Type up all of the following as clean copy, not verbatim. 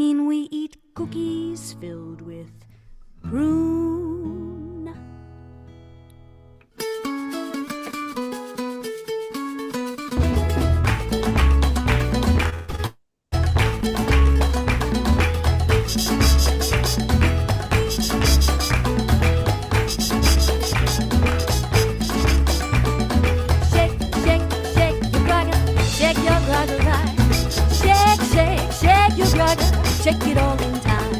mean we eat cookies filled with prune. Shake it all in time.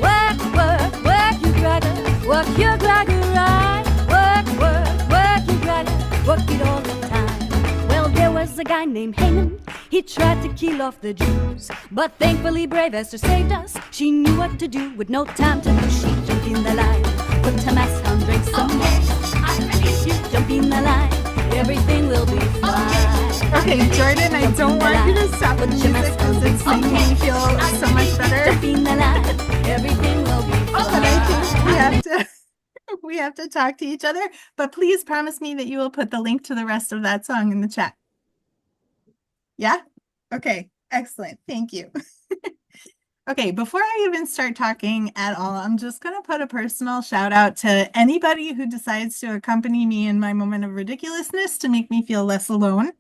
Work, work, work, you gotta work your grogger right. Work, work, work, you gotta work it all the time. Well, there was a guy named Haman. He tried to kill off the Jews, but thankfully brave Esther saved us. She knew what to do with no time to lose. She jumped in the line, put to mass on, drank some more. I release you. Jump in the line, everything will be fine. Okay, Jordan, I don't want you to stop the music because it's making me feel so much better. Everything will be fine. But I think we have to talk to each other. But please promise me that you will put the link to the rest of that song in the chat. Yeah? Okay, excellent. Thank you. Okay, before I even start talking at all, I'm just going to put a personal shout out to anybody who decides to accompany me in my moment of ridiculousness to make me feel less alone.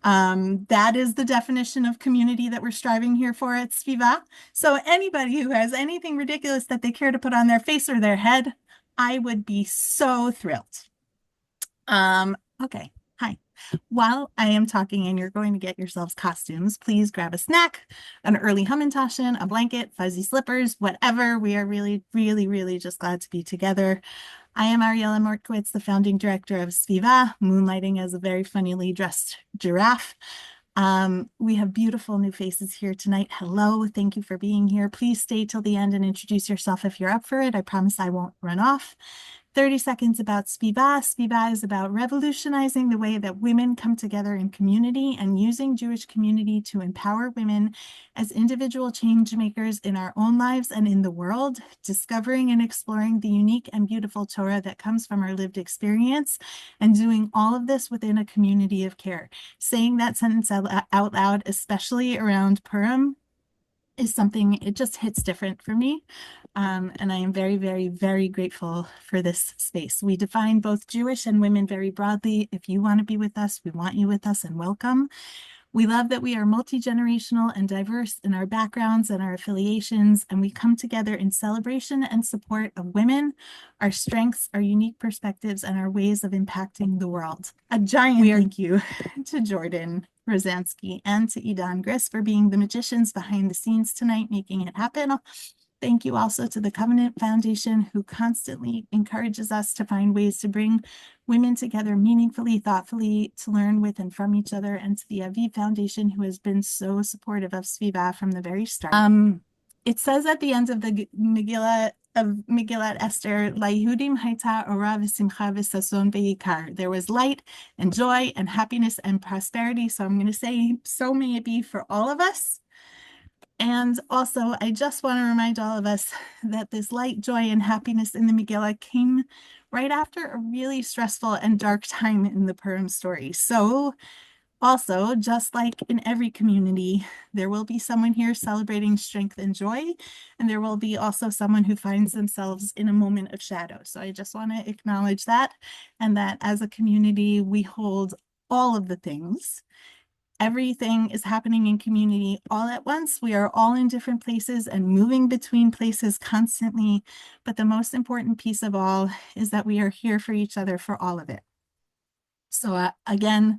That is the definition of community that we're striving here for at SVIVAH. So anybody who has anything ridiculous that they care to put on their face or their head, I would be so thrilled. Okay, hi. While I am talking and you're going to get yourselves costumes, please grab a snack, an early Hamantaschen, a blanket, fuzzy slippers, whatever. We are really, really, really just glad to be together. I am Ariella Mortkowitz, the founding director of SVIVAH, moonlighting as a very funnily dressed giraffe. We have beautiful new faces here tonight. Hello, thank you for being here. Please stay till the end and introduce yourself if you're up for it. I promise I won't run off. 30 seconds about SVIVAH. SVIVAH is about revolutionizing the way that women come together in community and using Jewish community to empower women as individual change makers in our own lives and in the world, discovering and exploring the unique and beautiful Torah that comes from our lived experience, and doing all of this within a community of care. Saying that sentence out loud, especially around Purim, is something, it just hits different for me. And I am very, very, very grateful for this space. We define both Jewish and women very broadly. If you want to be with us, we want you with us and welcome. We love that we are multi-generational and diverse in our backgrounds and our affiliations, and we come together in celebration and support of women, our strengths, our unique perspectives, and our ways of impacting the world. A giant thank you to Jordan Rosansky and to Idan Gris for being the magicians behind the scenes tonight, making it happen. Thank you also to the Covenant Foundation, who constantly encourages us to find ways to bring women together meaningfully, thoughtfully, to learn with and from each other, and to the Aviv Foundation, who has been so supportive of SVIVAH from the very start. It says at the end of the Megillah, Esther, Layehudim haita ora v'simcha v'sason ve'ikar. There was light and joy and happiness and prosperity. So I'm going to say, so may it be for all of us. And also, I just want to remind all of us that this light, joy, and happiness in the Megillah came right after a really stressful and dark time in the Purim story. So also, just like in every community, there will be someone here celebrating strength and joy, and there will be also someone who finds themselves in a moment of shadow. So I just want to acknowledge that, and that as a community, we hold all of the things. Everything is happening in community all at once. We are all in different places and moving between places constantly. But the most important piece of all is that we are here for each other for all of it. So again,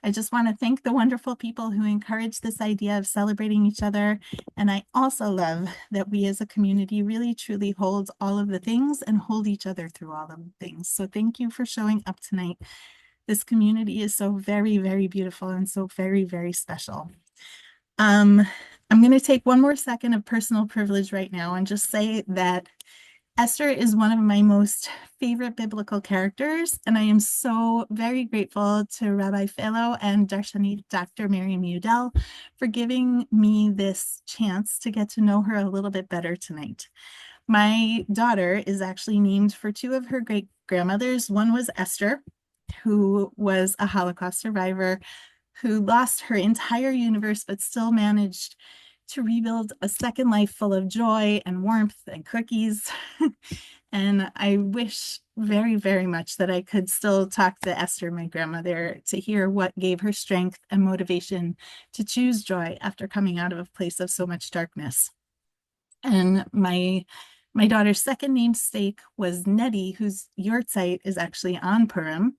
I just want to thank the wonderful people who encourage this idea of celebrating each other. And I also love that we as a community really truly hold all of the things and hold each other through all of the things. So thank you for showing up tonight. This community is so very, very beautiful and so very, very special. I'm going to take one more second of personal privilege right now and just say that Esther is one of my most favorite biblical characters, and I am so very grateful to Rabbi Vehlow and Darshanit Dr. Miriam Udel for giving me this chance to get to know her a little bit better tonight. My daughter is actually named for two of her great-grandmothers. One was Esther, who was a Holocaust survivor, who lost her entire universe, but still managed to rebuild a second life full of joy and warmth and cookies. And I wish very, very much that I could still talk to Esther, my grandmother, to hear what gave her strength and motivation to choose joy after coming out of a place of so much darkness. And my daughter's second namesake was Nettie, whose yahrzeit is actually on Purim.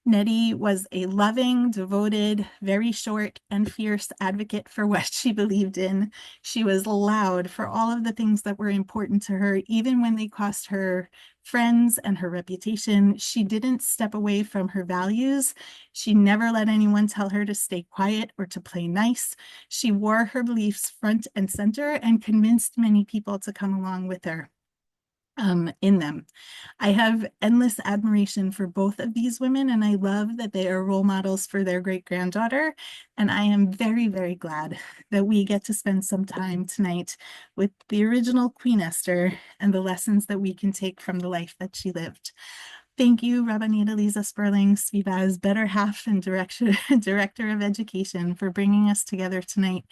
Nettie was a loving, devoted, very short and fierce advocate for what she believed in. She was loud for all of the things that were important to her, even when they cost her friends and her reputation. She didn't step away from her values. She never let anyone tell her to stay quiet or to play nice. She wore her beliefs front and center and convinced many people to come along with her in them. I have endless admiration for both of these women, and I love that they are role models for their great-granddaughter. And I am very, very glad that we get to spend some time tonight with the original Queen Esther and the lessons that we can take from the life that she lived. Thank you, Rabbanit Lisa Sperling, SVIVAH's better half and director of education, for bringing us together tonight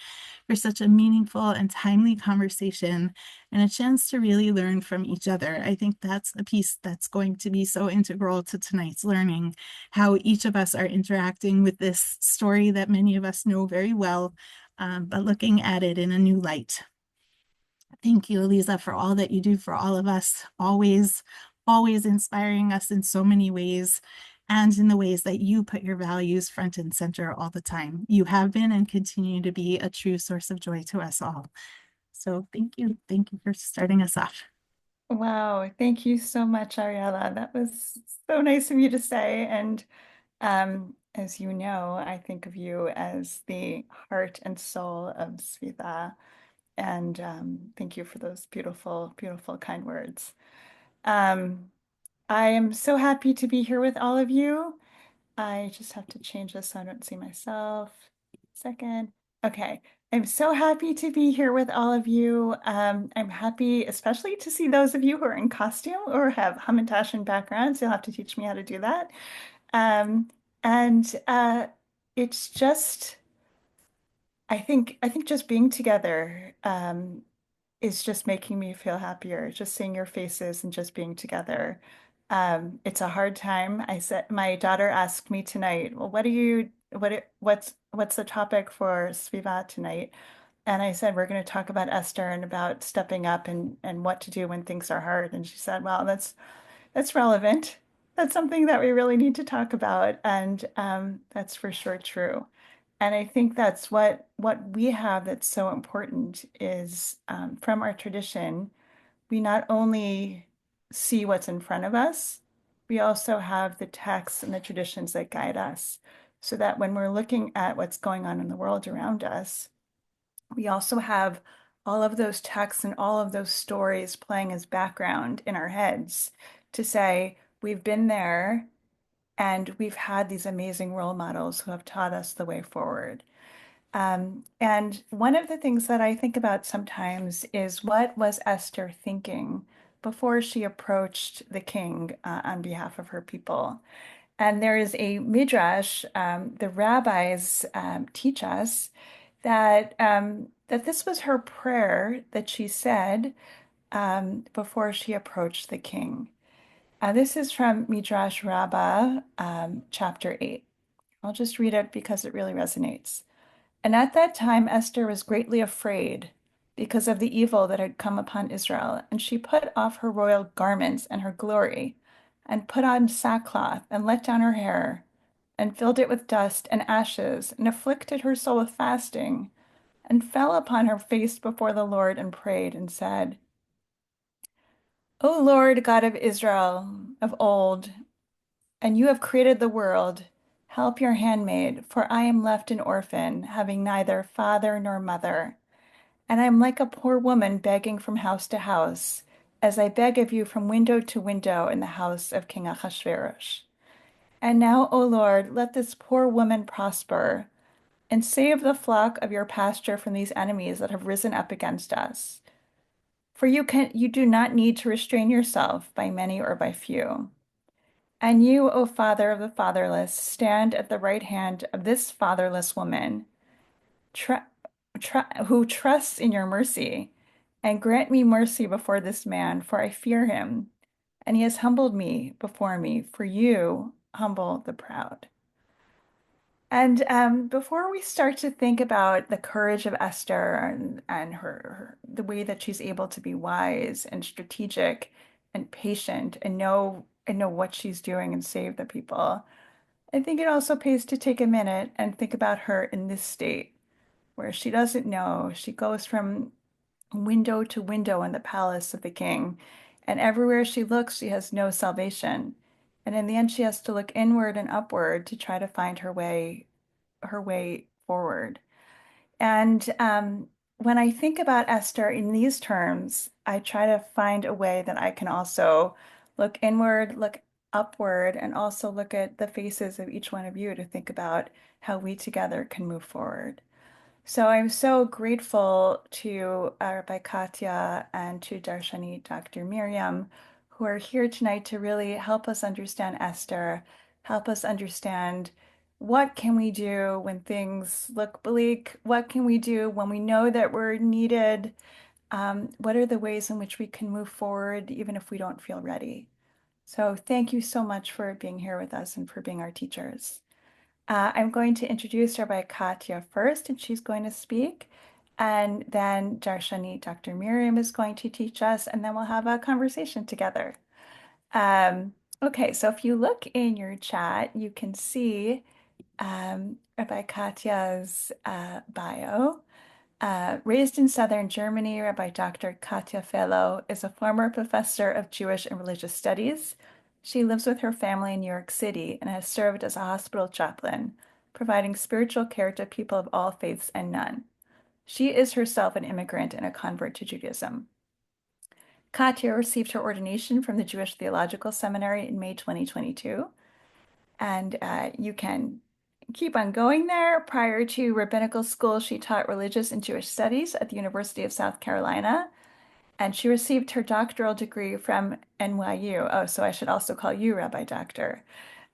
for such a meaningful and timely conversation and a chance to really learn from each other. I think that's a piece that's going to be so integral to tonight's learning, how each of us are interacting with this story that many of us know very well, but looking at it in a new light. Thank you, Eliza, for all that you do for all of us, always inspiring us in so many ways, and in the ways that you put your values front and center all the time. You have been and continue to be a true source of joy to us all. So thank you. Thank you for starting us off. Wow, thank you so much, Ariella. That was so nice of you to say. And as you know, I think of you as the heart and soul of SVIVAH. And thank you for those beautiful, beautiful, kind words. Um, I am so happy to be here with all of you. I just have to change this so I don't see myself. Second. Okay. I'm so happy to be here with all of you. I'm happy especially to see those of you who are in costume or have Hamantashen backgrounds. You'll have to teach me how to do that. Um, and it's just, I think just being together is just making me feel happier, just seeing your faces and just being together. It's a hard time. I said, my daughter asked me tonight, well, what's the topic for SVIVAH tonight? And I said, we're going to talk about Esther and about stepping up and what to do when things are hard. And she said, well, that's relevant. That's something that we really need to talk about. And that's for sure true. And I think that's what we have that's so important is from our tradition, we not only see what's in front of us, we also have the texts and the traditions that guide us, so that when we're looking at what's going on in the world around us, we also have all of those texts and all of those stories playing as background in our heads to say, we've been there and we've had these amazing role models who have taught us the way forward. And one of the things that I think about sometimes is what was Esther thinking before she approached the king on behalf of her people? And there is a midrash, the rabbis teach us that this was her prayer that she said before she approached the king. This is from Midrash Rabbah, chapter 8. I'll just read it because it really resonates. And at that time, Esther was greatly afraid because of the evil that had come upon Israel. And she put off her royal garments and her glory, and put on sackcloth, and let down her hair, and filled it with dust and ashes, and afflicted her soul with fasting, and fell upon her face before the Lord, and prayed, and said, O Lord God of Israel of old, and you have created the world, help your handmaid, for I am left an orphan, having neither father nor mother. And I am like a poor woman begging from house to house, as I beg of you from window to window in the house of King Ahasuerus. And now, O Lord, let this poor woman prosper, and save the flock of your pasture from these enemies that have risen up against us. For you do not need to restrain yourself by many or by few. And you, O Father of the fatherless, stand at the right hand of this fatherless woman. who trusts in your mercy, and grant me mercy before this man, for I fear him, and he has humbled me before me, for you humble the proud. And before we start to think about the courage of Esther and the way that she's able to be wise and strategic and patient and know what she's doing and save the people, I think it also pays to take a minute and think about her in this state where she doesn't know. She goes from window to window in the palace of the king, and everywhere she looks, she has no salvation. And in the end, she has to look inward and upward to try to find her way forward. And when I think about Esther in these terms, I try to find a way that I can also look inward, look upward, and also look at the faces of each one of you to think about how we together can move forward. So I'm so grateful to Rabbi Katja and to Darshanit Dr. Miriam, who are here tonight to really help us understand Esther, help us understand what can we do when things look bleak, what can we do when we know that we're needed, what are the ways in which we can move forward even if we don't feel ready. So thank you so much for being here with us and for being our teachers. I'm going to introduce Rabbi Katja first, and she's going to speak. And then Darshanit Dr. Miriam is going to teach us, and then we'll have a conversation together. Okay, so if you look in your chat, you can see Rabbi Katja's bio. Raised in southern Germany, Rabbi Dr. Katja Vehlow is a former professor of Jewish and religious studies. She lives with her family in New York City and has served as a hospital chaplain, providing spiritual care to people of all faiths and none. She is herself an immigrant and a convert to Judaism. Katja received her ordination from the Jewish Theological Seminary in May 2022, and you can keep on going there. Prior to rabbinical school, she taught religious and Jewish studies at the University of South Carolina, and she received her doctoral degree from NYU. Oh, so I should also call you Rabbi Doctor.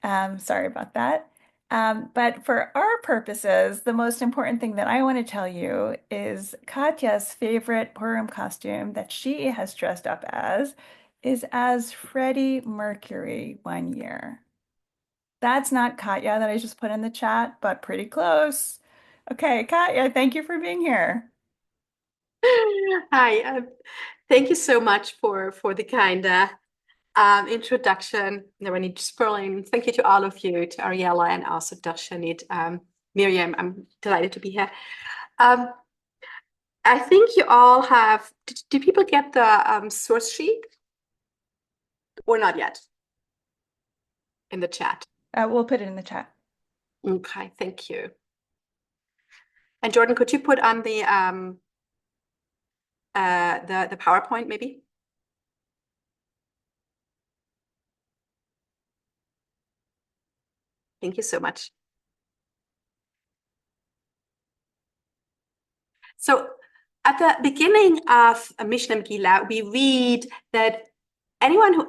Sorry about that. But for our purposes, the most important thing that I want to tell you is Katja's favorite Purim costume that she has dressed up as is as Freddie Mercury one year. That's not Katja that I just put in the chat, but pretty close. Okay, Katja, thank you for being here. Hi, thank you so much for the kind introduction. Never need scrolling. Thank you to all of you, to Ariella and also Darshanit, Miriam. I'm delighted to be here. I think you all have. Do people get the source sheet or not yet in the chat? We'll put it in the chat. Okay, thank you. And Jordan, could you put on the PowerPoint maybe? Thank you so much. So at the beginning of Mishnah Megillah, we read that anyone who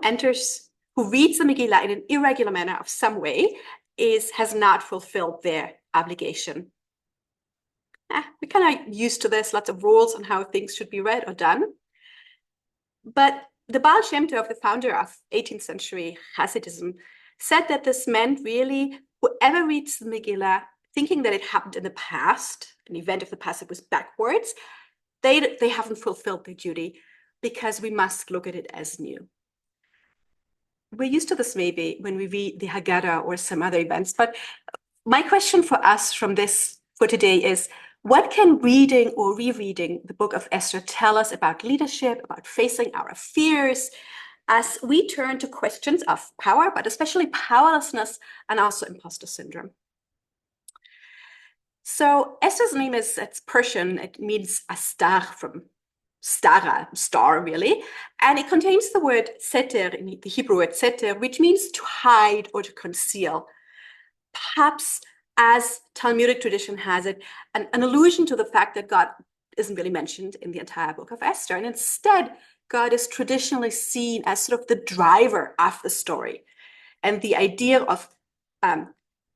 reads the Megillah in an irregular manner of some way has not fulfilled their obligation. We're kind of used to this, lots of rules on how things should be read or done. But the Baal Shem Tov, the founder of 18th century Hasidism, said that this meant really whoever reads the Megillah thinking that it happened in the past, an event of the past that was backwards, they haven't fulfilled their duty because we must look at it as new. We're used to this maybe when we read the Haggadah or some other events, but my question for us for today is, what can reading or rereading the book of Esther tell us about leadership, about facing our fears, as we turn to questions of power, but especially powerlessness and also imposter syndrome? So Esther's name it's Persian. It means a star from stara, star really. And it contains the word seter, in the Hebrew word seter, which means to hide or to conceal. Perhaps, as Talmudic tradition has it, an allusion to the fact that God isn't really mentioned in the entire book of Esther. And instead, God is traditionally seen as sort of the driver of the story. And the idea of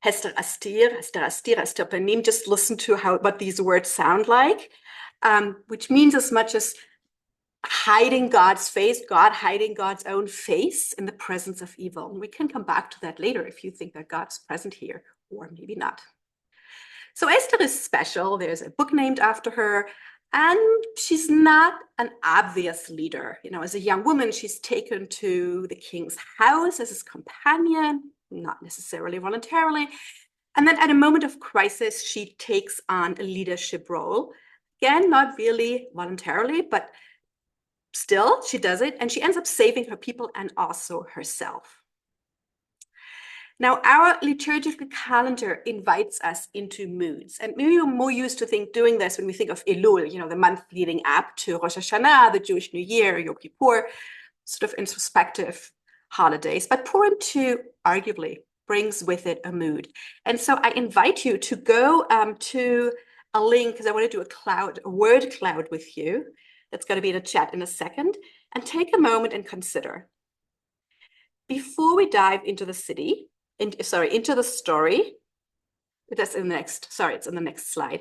Hester Astir, Hester Astir, Esther Panim. Just listen to what these words sound like, which means as much as hiding God's face, God hiding God's own face in the presence of evil. And we can come back to that later if you think that God's present here, or maybe not. So Esther is special. There's a book named after her, and she's not an obvious leader. You know, as a young woman, she's taken to the king's house as his companion, not necessarily voluntarily. And then at a moment of crisis, she takes on a leadership role. Again, not really voluntarily, but still, she does it, and she ends up saving her people and also herself. Now, our liturgical calendar invites us into moods, and maybe we're more used to doing this when we think of Elul, you know, the month leading up to Rosh Hashanah, the Jewish New Year, Yom Kippur, sort of introspective holidays. But Purim too, arguably, brings with it a mood. And so I invite you to go to a link, because I want to do a word cloud with you. That's going to be in the chat in a second, and take a moment and consider. Before we dive into the into the story, it's in the next slide.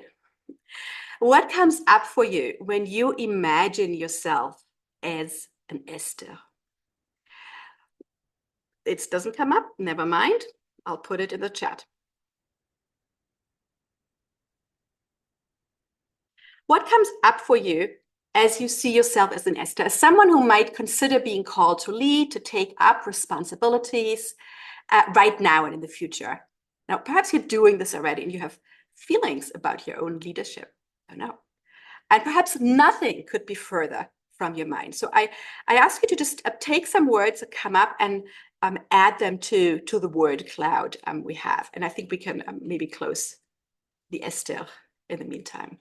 What comes up for you when you imagine yourself as an Esther? It doesn't come up, never mind. I'll put it in the chat. What comes up for you as you see yourself as an Esther, as someone who might consider being called to lead, to take up responsibilities right now and in the future? Now, perhaps you're doing this already and you have feelings about your own leadership. I don't know. And perhaps nothing could be further from your mind. So I ask you to just take some words that come up and add them to the word cloud we have. And I think we can maybe close the Esther in the meantime.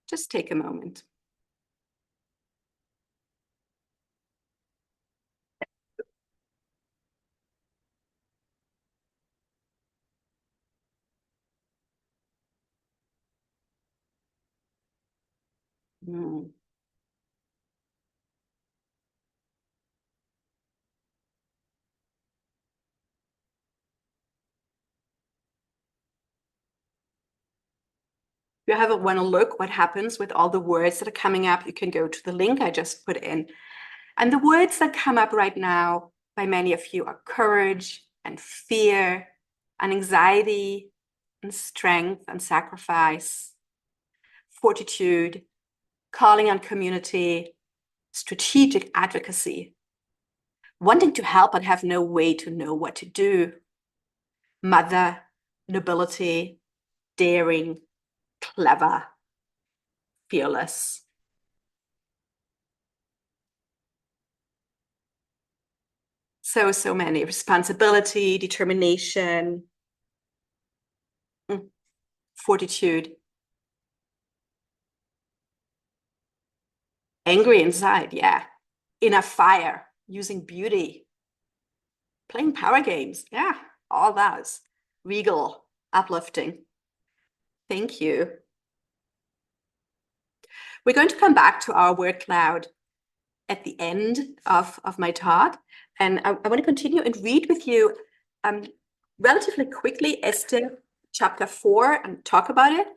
Just take a moment. Mm. If you want to look what happens with all the words that are coming up, you can go to the link I just put in. And the words that come up right now by many of you are courage and fear and anxiety and strength and sacrifice, fortitude, calling on community, strategic advocacy, wanting to help but have no way to know what to do, mother, nobility, daring, clever, fearless. So many. Responsibility, determination, fortitude. Angry inside, yeah. Inner fire, using beauty. Playing power games, yeah, all those. Regal, uplifting. Thank you. We're going to come back to our word cloud at the end of my talk. And I want to continue and read with you relatively quickly Esther chapter 4 and talk about it.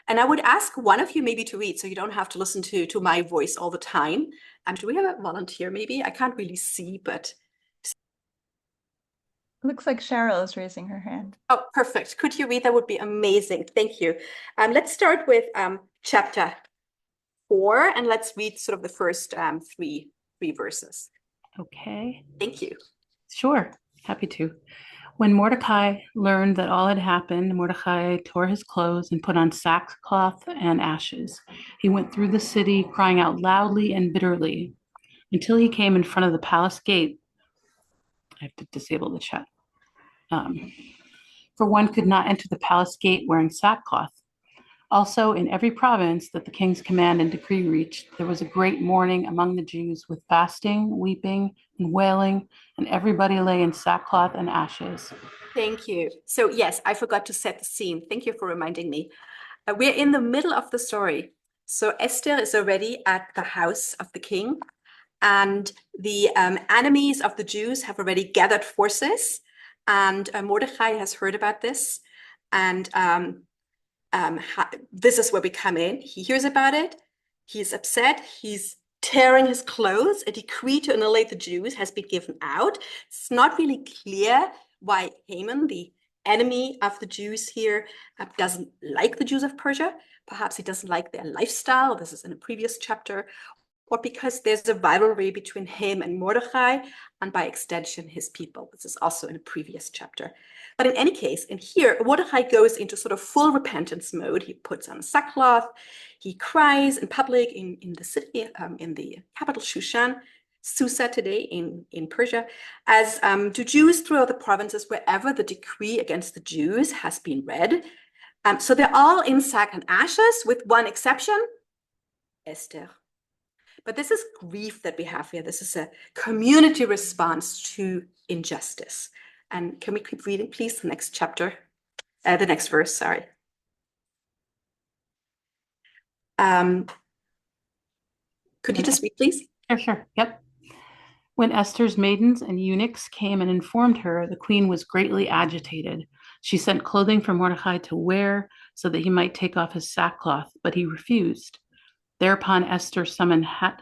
And I would ask one of you maybe to read so you don't have to listen to my voice all the time. Do we have a volunteer maybe? I can't really see, but... Looks like Cheryl is raising her hand. Oh, perfect. Could you read? That would be amazing. Thank you. Let's start with chapter 4, and let's read sort of the first three verses. Okay. Thank you. Sure. Happy to. When Mordecai learned that all had happened, Mordecai tore his clothes and put on sackcloth and ashes. He went through the city, crying out loudly and bitterly, until he came in front of the palace gate. I have to disable the chat. For one could not enter the palace gate wearing sackcloth. Also, in every province that the king's command and decree reached, there was a great mourning among the Jews with fasting, weeping, and wailing, and everybody lay in sackcloth and ashes. Thank you. So yes, I forgot to set the scene. Thank you for reminding me. We're in the middle of the story. So Esther is already at the house of the king. And the enemies of the Jews have already gathered forces, and Mordechai has heard about this. And this is where we come in. He hears about it. He's upset. He's tearing his clothes. A decree to annihilate the Jews has been given out. It's not really clear why Haman, the enemy of the Jews here, doesn't like the Jews of Persia. Perhaps he doesn't like their lifestyle. This is in a previous chapter. Or because there's a rivalry between him and Mordechai, and by extension, his people. This is also in a previous chapter. But in any case, in here, Mordechai goes into sort of full repentance mode. He puts on sackcloth. He cries in public in the city, in the capital Shushan, Susa today in Persia, as do Jews throughout the provinces wherever the decree against the Jews has been read. So they're all in sack and ashes, with one exception, Esther. But this is grief that we have here. This is a community response to injustice. And can we keep reading, please, the next chapter, the next verse, sorry. Could you just read, please? Sure. Yep. When Esther's maidens and eunuchs came and informed her, the queen was greatly agitated. She sent clothing for Mordecai to wear so that he might take off his sackcloth, but he refused. Thereupon Esther summoned Hathach,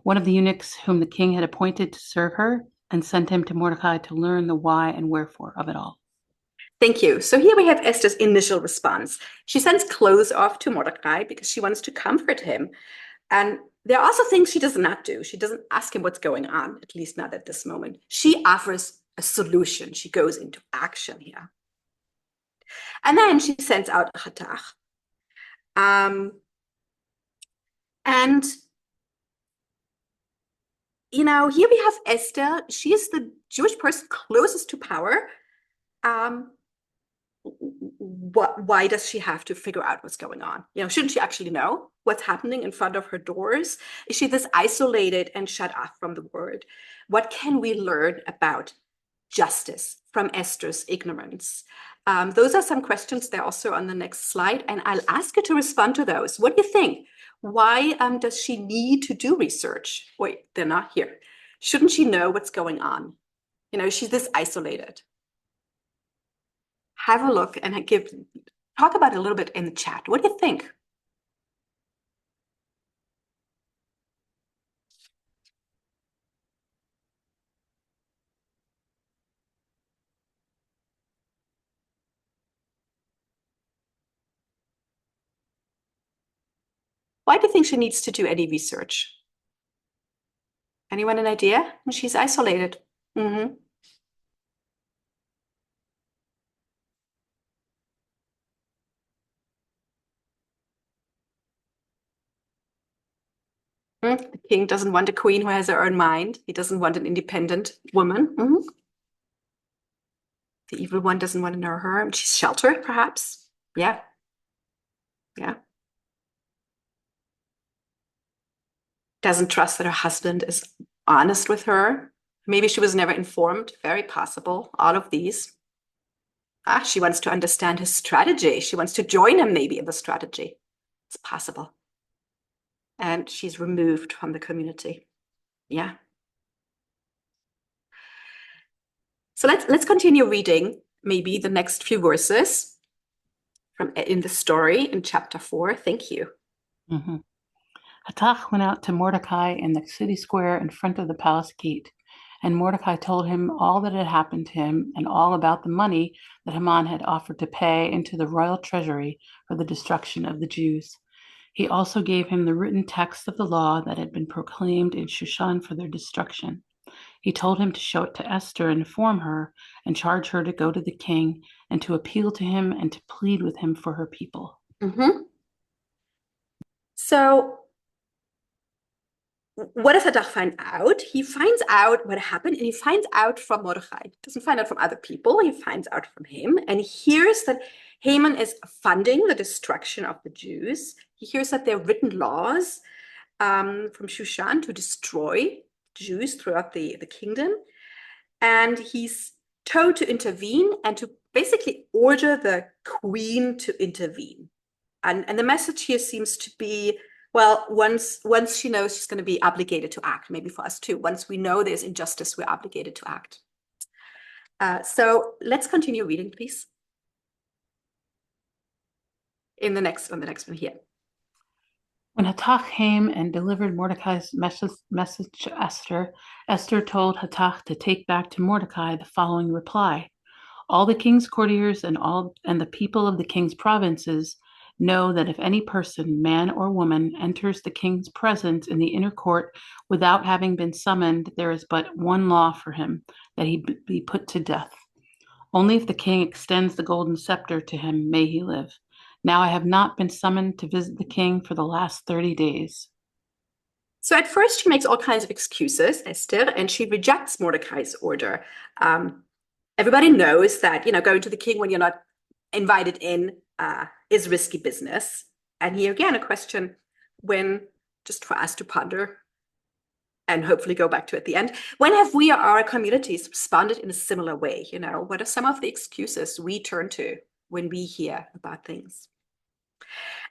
one of the eunuchs whom the king had appointed to serve her, and sent him to Mordecai to learn the why and wherefore of it all. Thank you. So here we have Esther's initial response. She sends clothes off to Mordecai because she wants to comfort him. And there are also things she does not do. She doesn't ask him what's going on, at least not at this moment. She offers a solution. She goes into action here. And then she sends out Hathach. And, you know, here we have Esther. She is the Jewish person closest to power. Why does she have to figure out what's going on? You know, shouldn't she actually know what's happening in front of her doors? Is she this isolated and shut off from the world? What can we learn about justice from Esther's ignorance? Those are some questions. They're also on the next slide, and I'll ask you to respond to those. What do you think? Why does she need to do research? Wait, they're not here. Shouldn't she know what's going on? You know, she's this isolated. Have a look and talk about it a little bit in the chat. What do you think? Why do you think she needs to do any research? Anyone an idea? Well, she's isolated. The king doesn't want a queen who has her own mind. He doesn't want an independent woman. The evil one doesn't want to know her. She's sheltered, perhaps. Yeah. Doesn't trust that her husband is honest with her. Maybe she was never informed. Very possible. All of these. She wants to understand his strategy. She wants to join him maybe in the strategy. It's possible. And she's removed from the community. Yeah. So let's continue reading maybe the next few verses from in the story in chapter 4. Thank you. Hathach went out to Mordecai in the city square in front of the palace gate, and Mordecai told him all that had happened to him and all about the money that Haman had offered to pay into the royal treasury for the destruction of the Jews. He also gave him the written text of the law that had been proclaimed in Shushan for their destruction. He told him to show it to Esther and inform her and charge her to go to the king and to appeal to him and to plead with him for her people. So what does Hathach find out? He finds out what happened, and he finds out from Mordechai. He doesn't find out from other people. He finds out from him, and he hears that Haman is funding the destruction of the Jews. He hears that there are written laws from Shushan to destroy Jews throughout the kingdom. And he's told to intervene and to basically order the queen to intervene. And the message here seems to be, well, once she knows she's going to be obligated to act, maybe for us too. Once we know there's injustice, we're obligated to act. So let's continue reading, please. On the next one here. When Hathach came and delivered Mordecai's message to Esther, Esther told Hathach to take back to Mordecai the following reply. All the king's courtiers and the people of the king's provinces know that if any person, man or woman, enters the king's presence in the inner court without having been summoned, there is but one law for him, that he be put to death. Only if the king extends the golden scepter to him may he live. Now I have not been summoned to visit the king for the last 30 days. So at first she makes all kinds of excuses, Esther, and she rejects Mordecai's order. Everybody knows that, going to the king when you're not invited in is risky business. And here again, a question just for us to ponder and hopefully go back to at the end. When have we or our communities responded in a similar way? What are some of the excuses we turn to when we hear about things?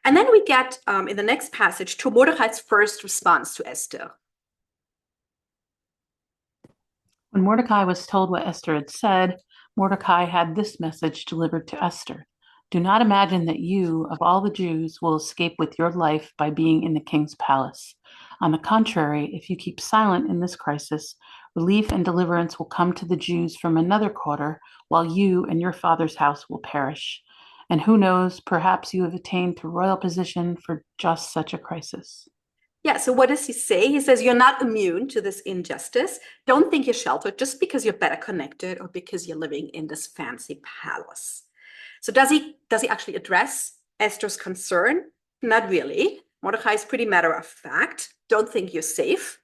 And then we get in the next passage to Mordecai's first response to Esther. When Mordecai was told what Esther had said, Mordecai had this message delivered to Esther. Do not imagine that you, of all the Jews, will escape with your life by being in the king's palace. On the contrary, if you keep silent in this crisis, relief and deliverance will come to the Jews from another quarter, while you and your father's house will perish. And who knows, perhaps you have attained to royal position for just such a crisis. Yeah, so what does he say? He says, you're not immune to this injustice. Don't think you're sheltered just because you're better connected or because you're living in this fancy palace. So does he actually address Esther's concern? Not really. Mordecai is pretty matter of fact. Don't think you're safe.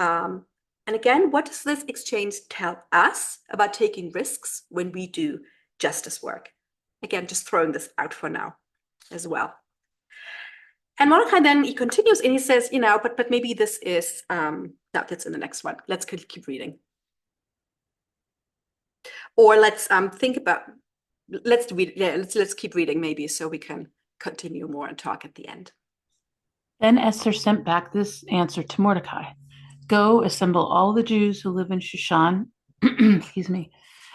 And again, what does this exchange tell us about taking risks when we do justice work? Again, just throwing this out for now as well. And Mordecai then he continues and he says, but maybe this is no, that's in the next one. Let's keep reading. Or let's think about let's keep reading maybe so we can continue more and talk at the end. Then Esther sent back this answer to Mordecai. Go assemble all the Jews who live in Shushan, excuse me,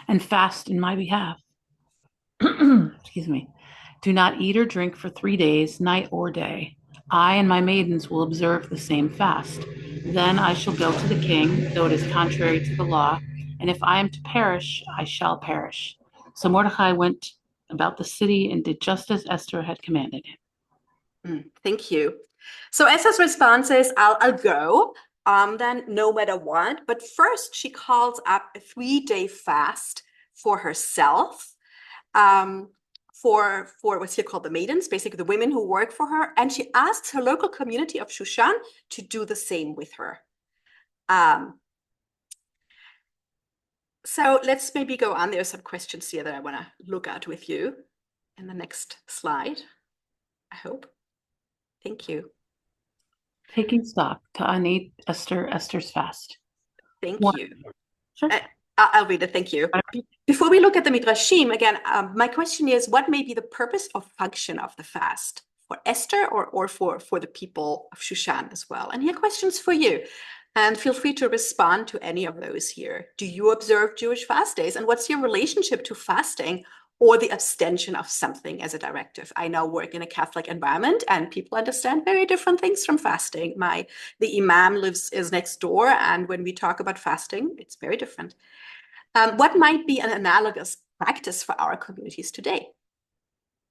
and fast in my behalf. Excuse me. Do not eat or drink for 3 days, night or day. I and my maidens will observe the same fast. Then I shall go to the king, though it is contrary to the law, and if I am to perish, I shall perish. So Mordecai went about the city and did just as Esther had commanded him. Thank you. So Esther's response is, I'll go, then no matter what. But first, she calls up a 3-day fast for herself, for what's here called the maidens, basically the women who work for her. And she asks her local community of Shushan to do the same with her. So let's maybe go on. There are some questions here that I want to look at with you in the next slide, I hope. Thank you. Taking stock to Anit Esther's fast. Thank you. Sure. I'll read it. Thank you. Before we look at the midrashim, again, my question is, what may be the purpose or function of the fast for Esther or for the people of Shushan as well? And here are questions for you. And feel free to respond to any of those here. Do you observe Jewish fast days? And what's your relationship to fasting or the abstention of something as a directive? I now work in a Catholic environment and people understand very different things from fasting. The imam is next door, and when we talk about fasting, it's very different. What might be an analogous practice for our communities today?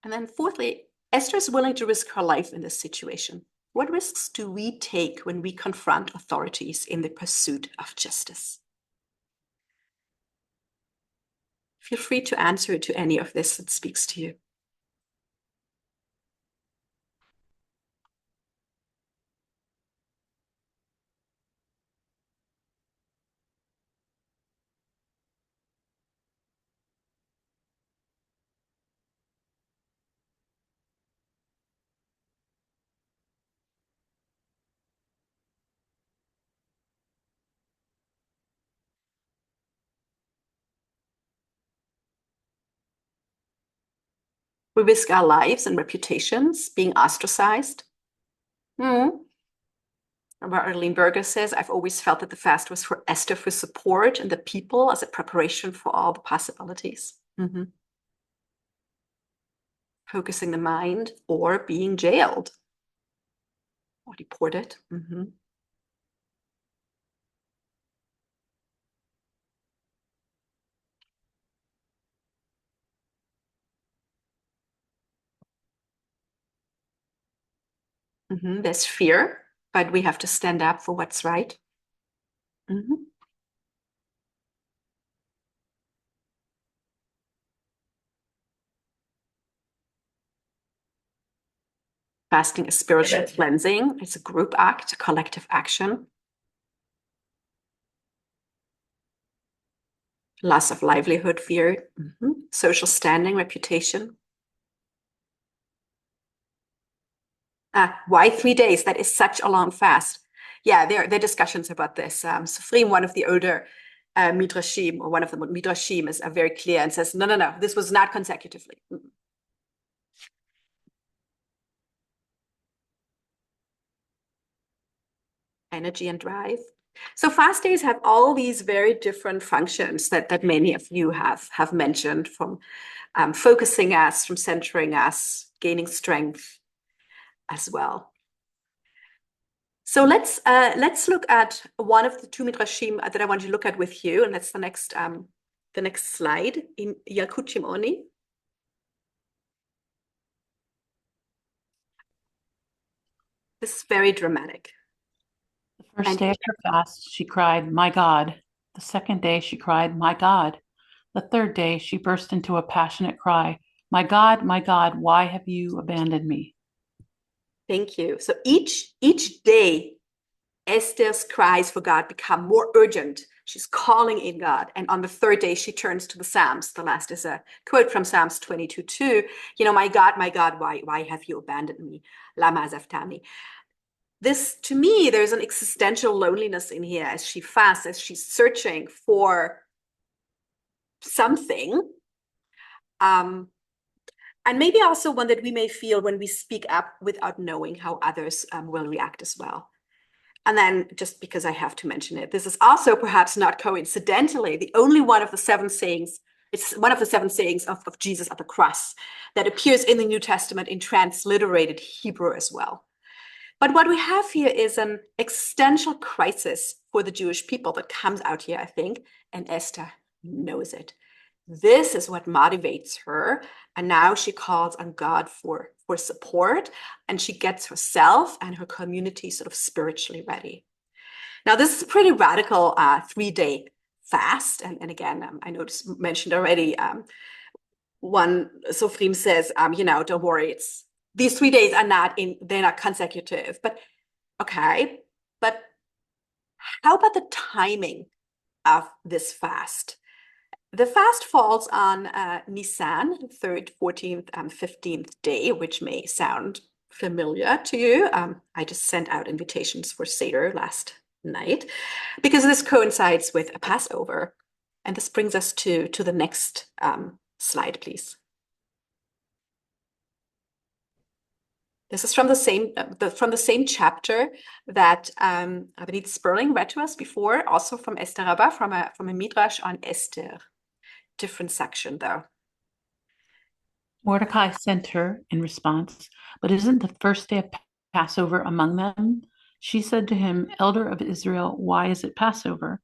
And then fourthly, Esther is willing to risk her life in this situation. What risks do we take when we confront authorities in the pursuit of justice? Feel free to answer to any of this that speaks to you. We risk our lives and reputations, being ostracized. Arlene Berger says, I've always felt that the fast was for Esther for support and the people as a preparation for all the possibilities. Focusing the mind or being jailed or deported. There's fear, but we have to stand up for what's right. Fasting is spiritual cleansing. It's a group act, a collective action. Loss of livelihood, fear, social standing, reputation. Why 3 days? That is such a long fast. Yeah, there are discussions about this. Sofrim, one of the older midrashim, or one of the midrashim, is very clear and says, no, this was not consecutively. Energy and drive. So fast days have all these very different functions that many of you have mentioned, from focusing us, from centering us, gaining strength as well. So let's look at one of the two midrashim that I want you to look at with you, and that's the next slide in Yalkut Shimoni. This is very dramatic. The first day of her fast, she cried, "My God." The second day, she cried, "My God." The third day, she burst into a passionate cry, my God, why have you abandoned me?" Thank you. So each day, Esther's cries for God become more urgent. She's calling in God. And on the third day, she turns to the Psalms. The last is a quote from Psalms 22:2. My God, why have you abandoned me? Lama azaftani. This, to me, there's an existential loneliness in here as she fasts, as she's searching for something. And maybe also one that we may feel when we speak up without knowing how others will react as well. And then, just because I have to mention it, this is also perhaps not coincidentally the only one of the 7 sayings. It's one of the 7 sayings of Jesus at the cross that appears in the New Testament in transliterated Hebrew as well. But what we have here is an existential crisis for the Jewish people that comes out here, I think, and Esther knows it. This is what motivates her, and now she calls on God for support, and she gets herself and her community sort of spiritually ready. Now, this is a pretty radical 3-day fast, and again, I mentioned already, one Sofrim says, don't worry, these 3 days they're not consecutive, but okay. But how about the timing of this fast? The fast falls on Nisan, 3rd, 14th, 15th day, which may sound familiar to you. I just sent out invitations for Seder last night because this coincides with a Passover. And this brings us to the next slide, please. This is from the same chapter that Rabbi Sperling read to us before, also from Esther Rabbah, from a midrash on Esther. Different section, though. Mordecai sent her in response, "But isn't the first day of Passover among them?" She said to him, "Elder of Israel, why is it Passover?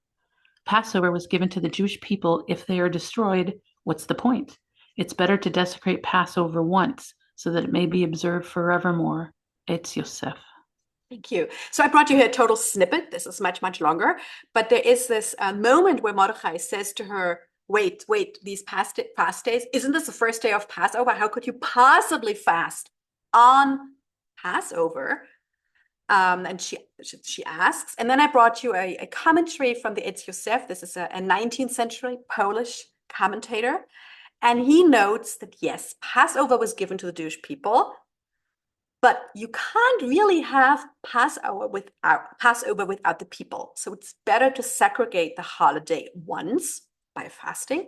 Passover was given to the Jewish people. If they are destroyed, what's the point? It's better to desecrate Passover once so that it may be observed forevermore." It's Yosef. Thank you. So I brought you here a total snippet. This is much, much longer. But there is this moment where Mordecai says to her, wait, these fast days, isn't this the first day of Passover? How could you possibly fast on Passover? And she asks. And then I brought you a commentary from the Eitz Yosef. This is a 19th century Polish commentator. And he notes that, yes, Passover was given to the Jewish people, but you can't really have Passover without the people. So it's better to segregate the holiday once by fasting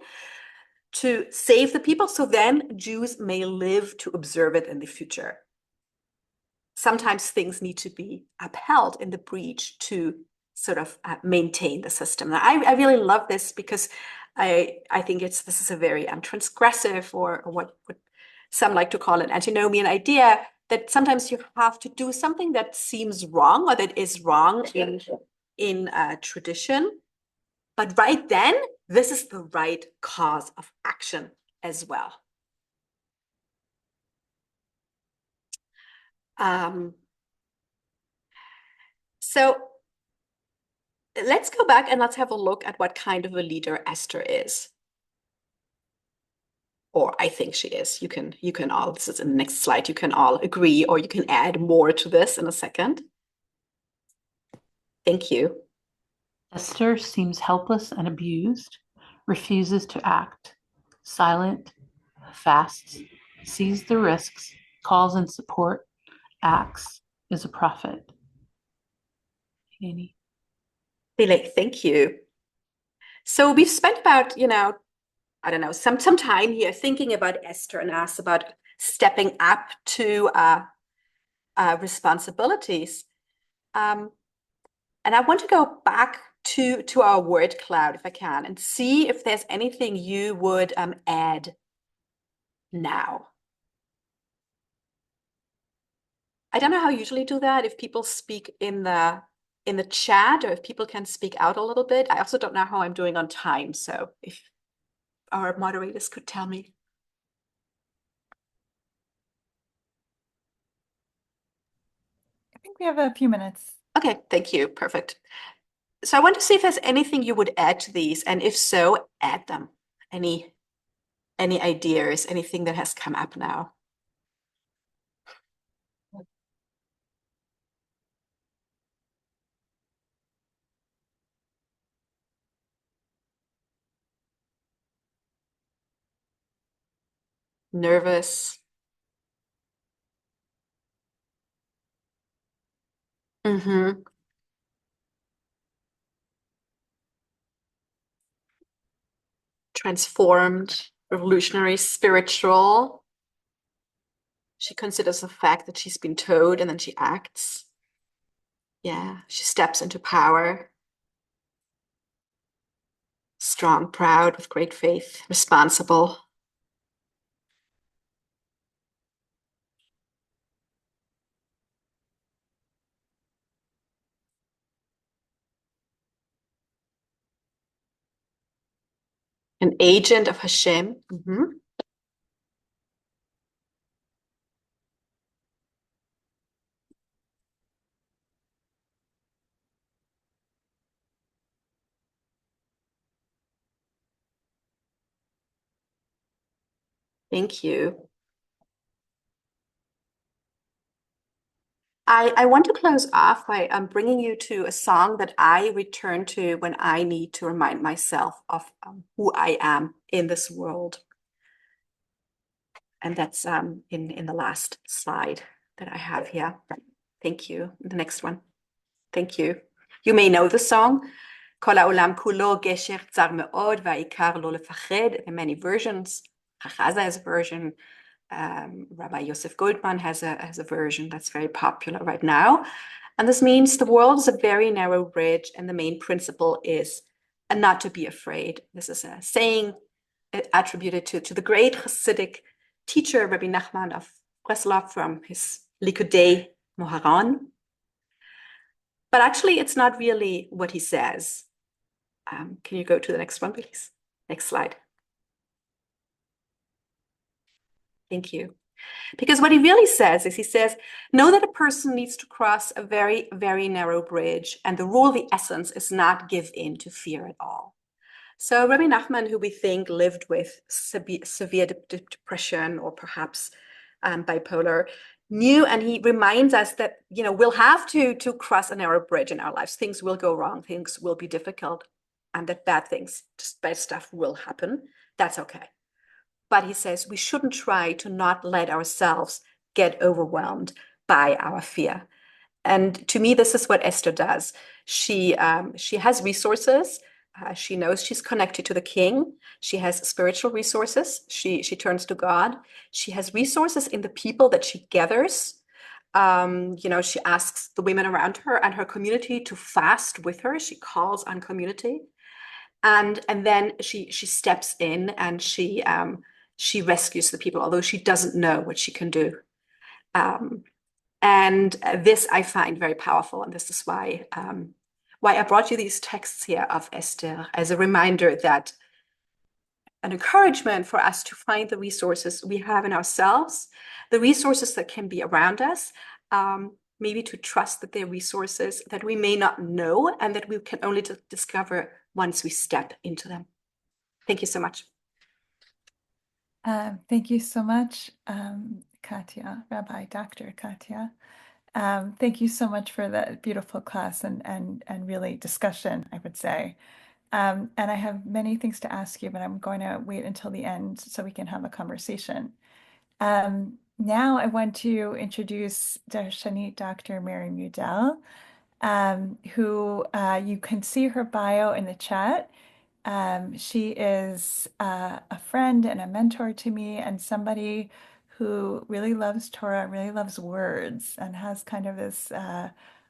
to save the people, so then Jews may live to observe it in the future. Sometimes things need to be upheld in the breach to sort of maintain the system. Now, I really love this because I think this is a very transgressive, or what some like to call an antinomian idea, that sometimes you have to do something that seems wrong or that is wrong in tradition. But right then, this is the right cause of action as well. So let's go back and let's have a look at what kind of a leader Esther is. Or I think she is. You can all, this is in the next slide, you can all agree, or you can add more to this in a second. Thank you. Esther seems helpless and abused, refuses to act, silent, fasts, sees the risks, calls in support, acts, is a prophet. Annie. Thank you. So we've spent about, I don't know, some time here thinking about Esther and us about stepping up to responsibilities. And I want to go back to our word cloud, if I can, and see if there's anything you would add now. I don't know how I usually do that, if people speak in the chat or if people can speak out a little bit. I also don't know how I'm doing on time, so if our moderators could tell me. I think we have a few minutes. Okay, thank you. Perfect. So I want to see if there's anything you would add to these, and if so, add them. Any ideas, anything that has come up now? Nervous. Mm-hmm. Transformed, revolutionary, spiritual. She considers the fact that she's been told and then she acts. Yeah, she steps into power. Strong, proud, with great faith, responsible. An agent of Hashem. Mm-hmm. Thank you. I want to close off by bringing you to a song that I return to when I need to remind myself of who I am in this world. And that's in the last slide that I have here. Thank you. The next one. Thank you. You may know the song. Kol ha'olam kulo gesher tzar me'od va'ikar lo lefached. There are many versions. Chachaza has a version. Rabbi Yosef Goldman has a version that's very popular right now. And this means the world is a very narrow bridge, and the main principle is not to be afraid. This is a saying attributed to the great Hasidic teacher, Rabbi Nachman of Breslov, from his Likudei Moharan. But actually, it's not really what he says. Can you go to the next one, please? Next slide. Thank you. Because what he really says is, he says, know that a person needs to cross a very, very narrow bridge, and the rule, the essence, is not give in to fear at all. So Rabbi Nachman, who we think lived with severe depression or perhaps bipolar, knew, and he reminds us that, we'll have to cross a narrow bridge in our lives. Things will go wrong, things will be difficult, and that bad stuff will happen. That's okay. But he says we shouldn't try to not let ourselves get overwhelmed by our fear. And to me, this is what Esther does. She has resources. She knows she's connected to the king. She has spiritual resources. She turns to God. She has resources in the people that she gathers. She asks the women around her and her community to fast with her. She calls on community, and then she steps in and she rescues the people, although she doesn't know what she can do. And this I find very powerful, and this is why I brought you these texts here of Esther as a reminder that an encouragement for us to find the resources we have in ourselves, the resources that can be around us, maybe to trust that they're resources that we may not know and that we can only discover once we step into them. Thank you so much. Thank you so much, Katja, Rabbi Dr. Katja. Thank you so much for the beautiful class and really discussion, I would say. And I have many things to ask you, but I'm going to wait until the end so we can have a conversation. Now I want to introduce Darshanit Dr. Miriam Udel, who you can see her bio in the chat. She is a friend and a mentor to me, and somebody who really loves Torah, really loves words, and has kind of this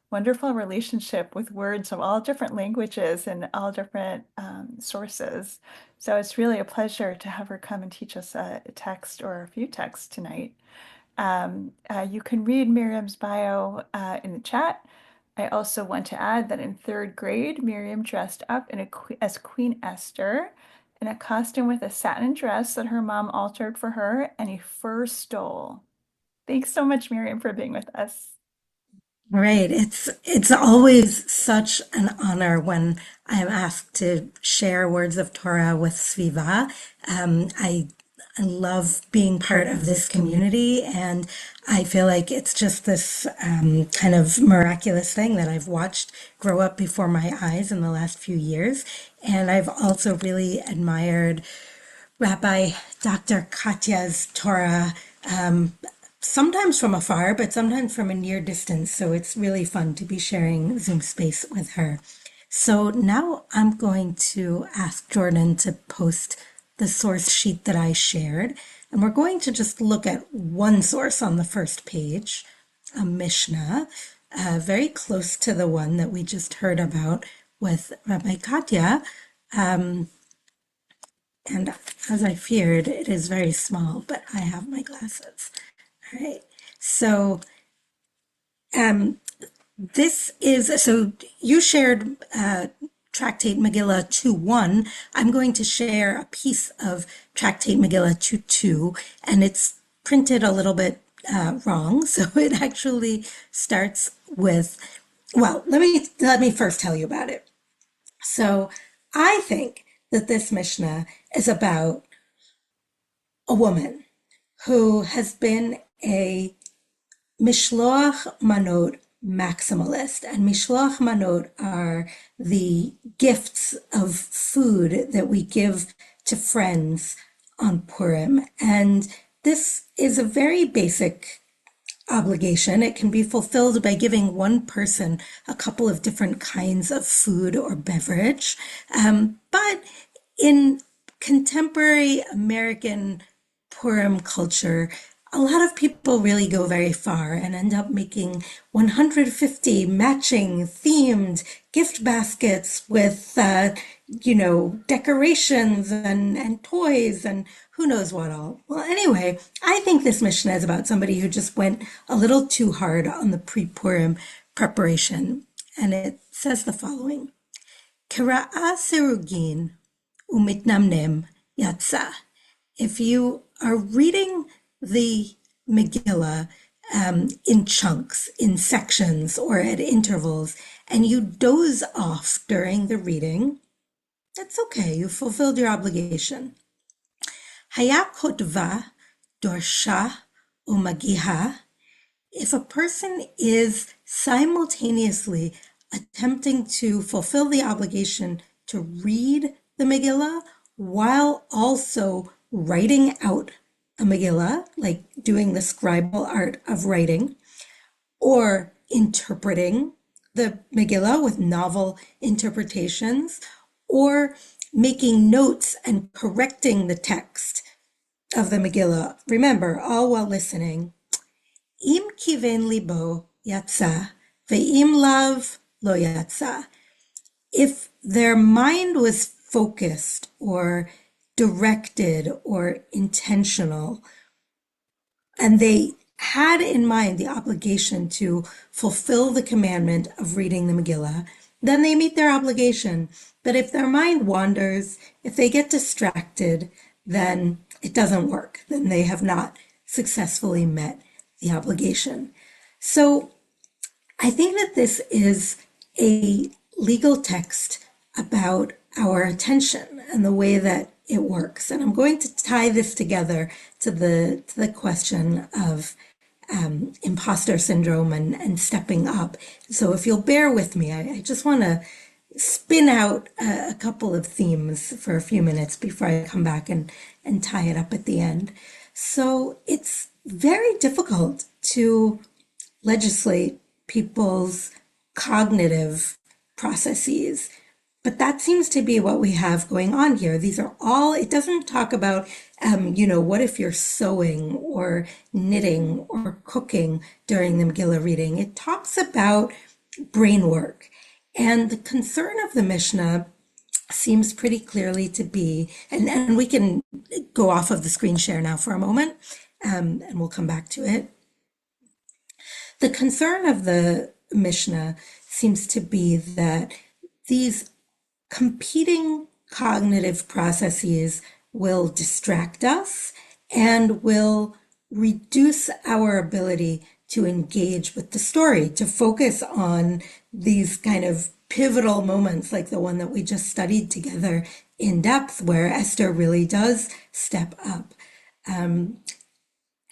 wonderful relationship with words of all different languages and all different sources. So it's really a pleasure to have her come and teach us a text or a few texts tonight. You can read Miriam's bio in the chat. I also want to add that in third grade, Miriam dressed up as Queen Esther in a costume with a satin dress that her mom altered for her and a fur stole. Thanks so much, Miriam, for being with us. All right. It's always such an honor when I'm asked to share words of Torah with SVIVAH. I love being part of this community, and I feel like it's just this kind of miraculous thing that I've watched grow up before my eyes in the last few years. And I've also really admired Rabbi Dr. Katja's Torah, sometimes from afar, but sometimes from a near distance. So it's really fun to be sharing Zoom space with her. So now I'm going to ask Jordan to post the source sheet that I shared. And we're going to just look at one source on the first page, a Mishnah, very close to the one that we just heard about with Rabbi Katja. And as I feared, it is very small, but I have my glasses. All right. So so you shared Tractate Megillah 2:1. I'm going to share a piece of Tractate Megillah 2:2, and it's printed a little bit wrong. So it actually starts with, well, let me first tell you about it. So I think that this Mishnah is about a woman who has been a Mishloach Manot maximalist, and Mishloach Manot are the gifts of food that we give to friends on Purim. And this is a very basic obligation. It can be fulfilled by giving one person a couple of different kinds of food or beverage. But in contemporary American Purim culture, a lot of people really go very far and end up making 150 matching themed gift baskets with, decorations and toys and who knows what all. Well, anyway, I think this Mishnah is about somebody who just went a little too hard on the pre-Purim preparation. And it says the following: Kira'a serugin umitnamnem yatsa. If you are reading the Megillah in chunks, in sections, or at intervals, and you doze off during the reading, that's okay. You fulfilled your obligation. Haya kotva dorsha umagiha. If a person is simultaneously attempting to fulfill the obligation to read the Megillah while also writing out a Megillah, like doing the scribal art of writing, or interpreting the Megillah with novel interpretations, or making notes and correcting the text of the Megillah. Remember, all while listening. Im kiven libo yatsa, ve'im lav lo yatsa. If their mind was focused or directed or intentional, and they had in mind the obligation to fulfill the commandment of reading the Megillah, then they meet their obligation. But if their mind wanders, if they get distracted, then it doesn't work. Then they have not successfully met the obligation. So I think that this is a legal text about our attention and the way that it works. And I'm going to tie this together to the question of imposter syndrome and stepping up. So if you'll bear with me, I just want to spin out a couple of themes for a few minutes before I come back and tie it up at the end. So it's very difficult to legislate people's cognitive processes. But that seems to be what we have going on here. These are all, it doesn't talk about, what if you're sewing or knitting or cooking during the Megillah reading. It talks about brain work. And the concern of the Mishnah seems pretty clearly to be, and we can go off of the screen share now for a moment, and we'll come back to it. The concern of the Mishnah seems to be that these competing cognitive processes will distract us and will reduce our ability to engage with the story, to focus on these kind of pivotal moments like the one that we just studied together in depth, where Esther really does step up. And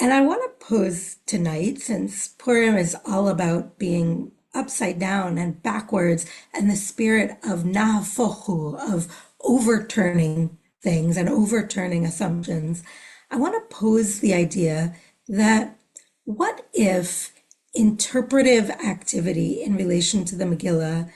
I want to pose tonight, since Purim is all about being upside down and backwards, and the spirit of nahafochu, of overturning things and overturning assumptions, I want to pose the idea that what if interpretive activity in relation to the Megillah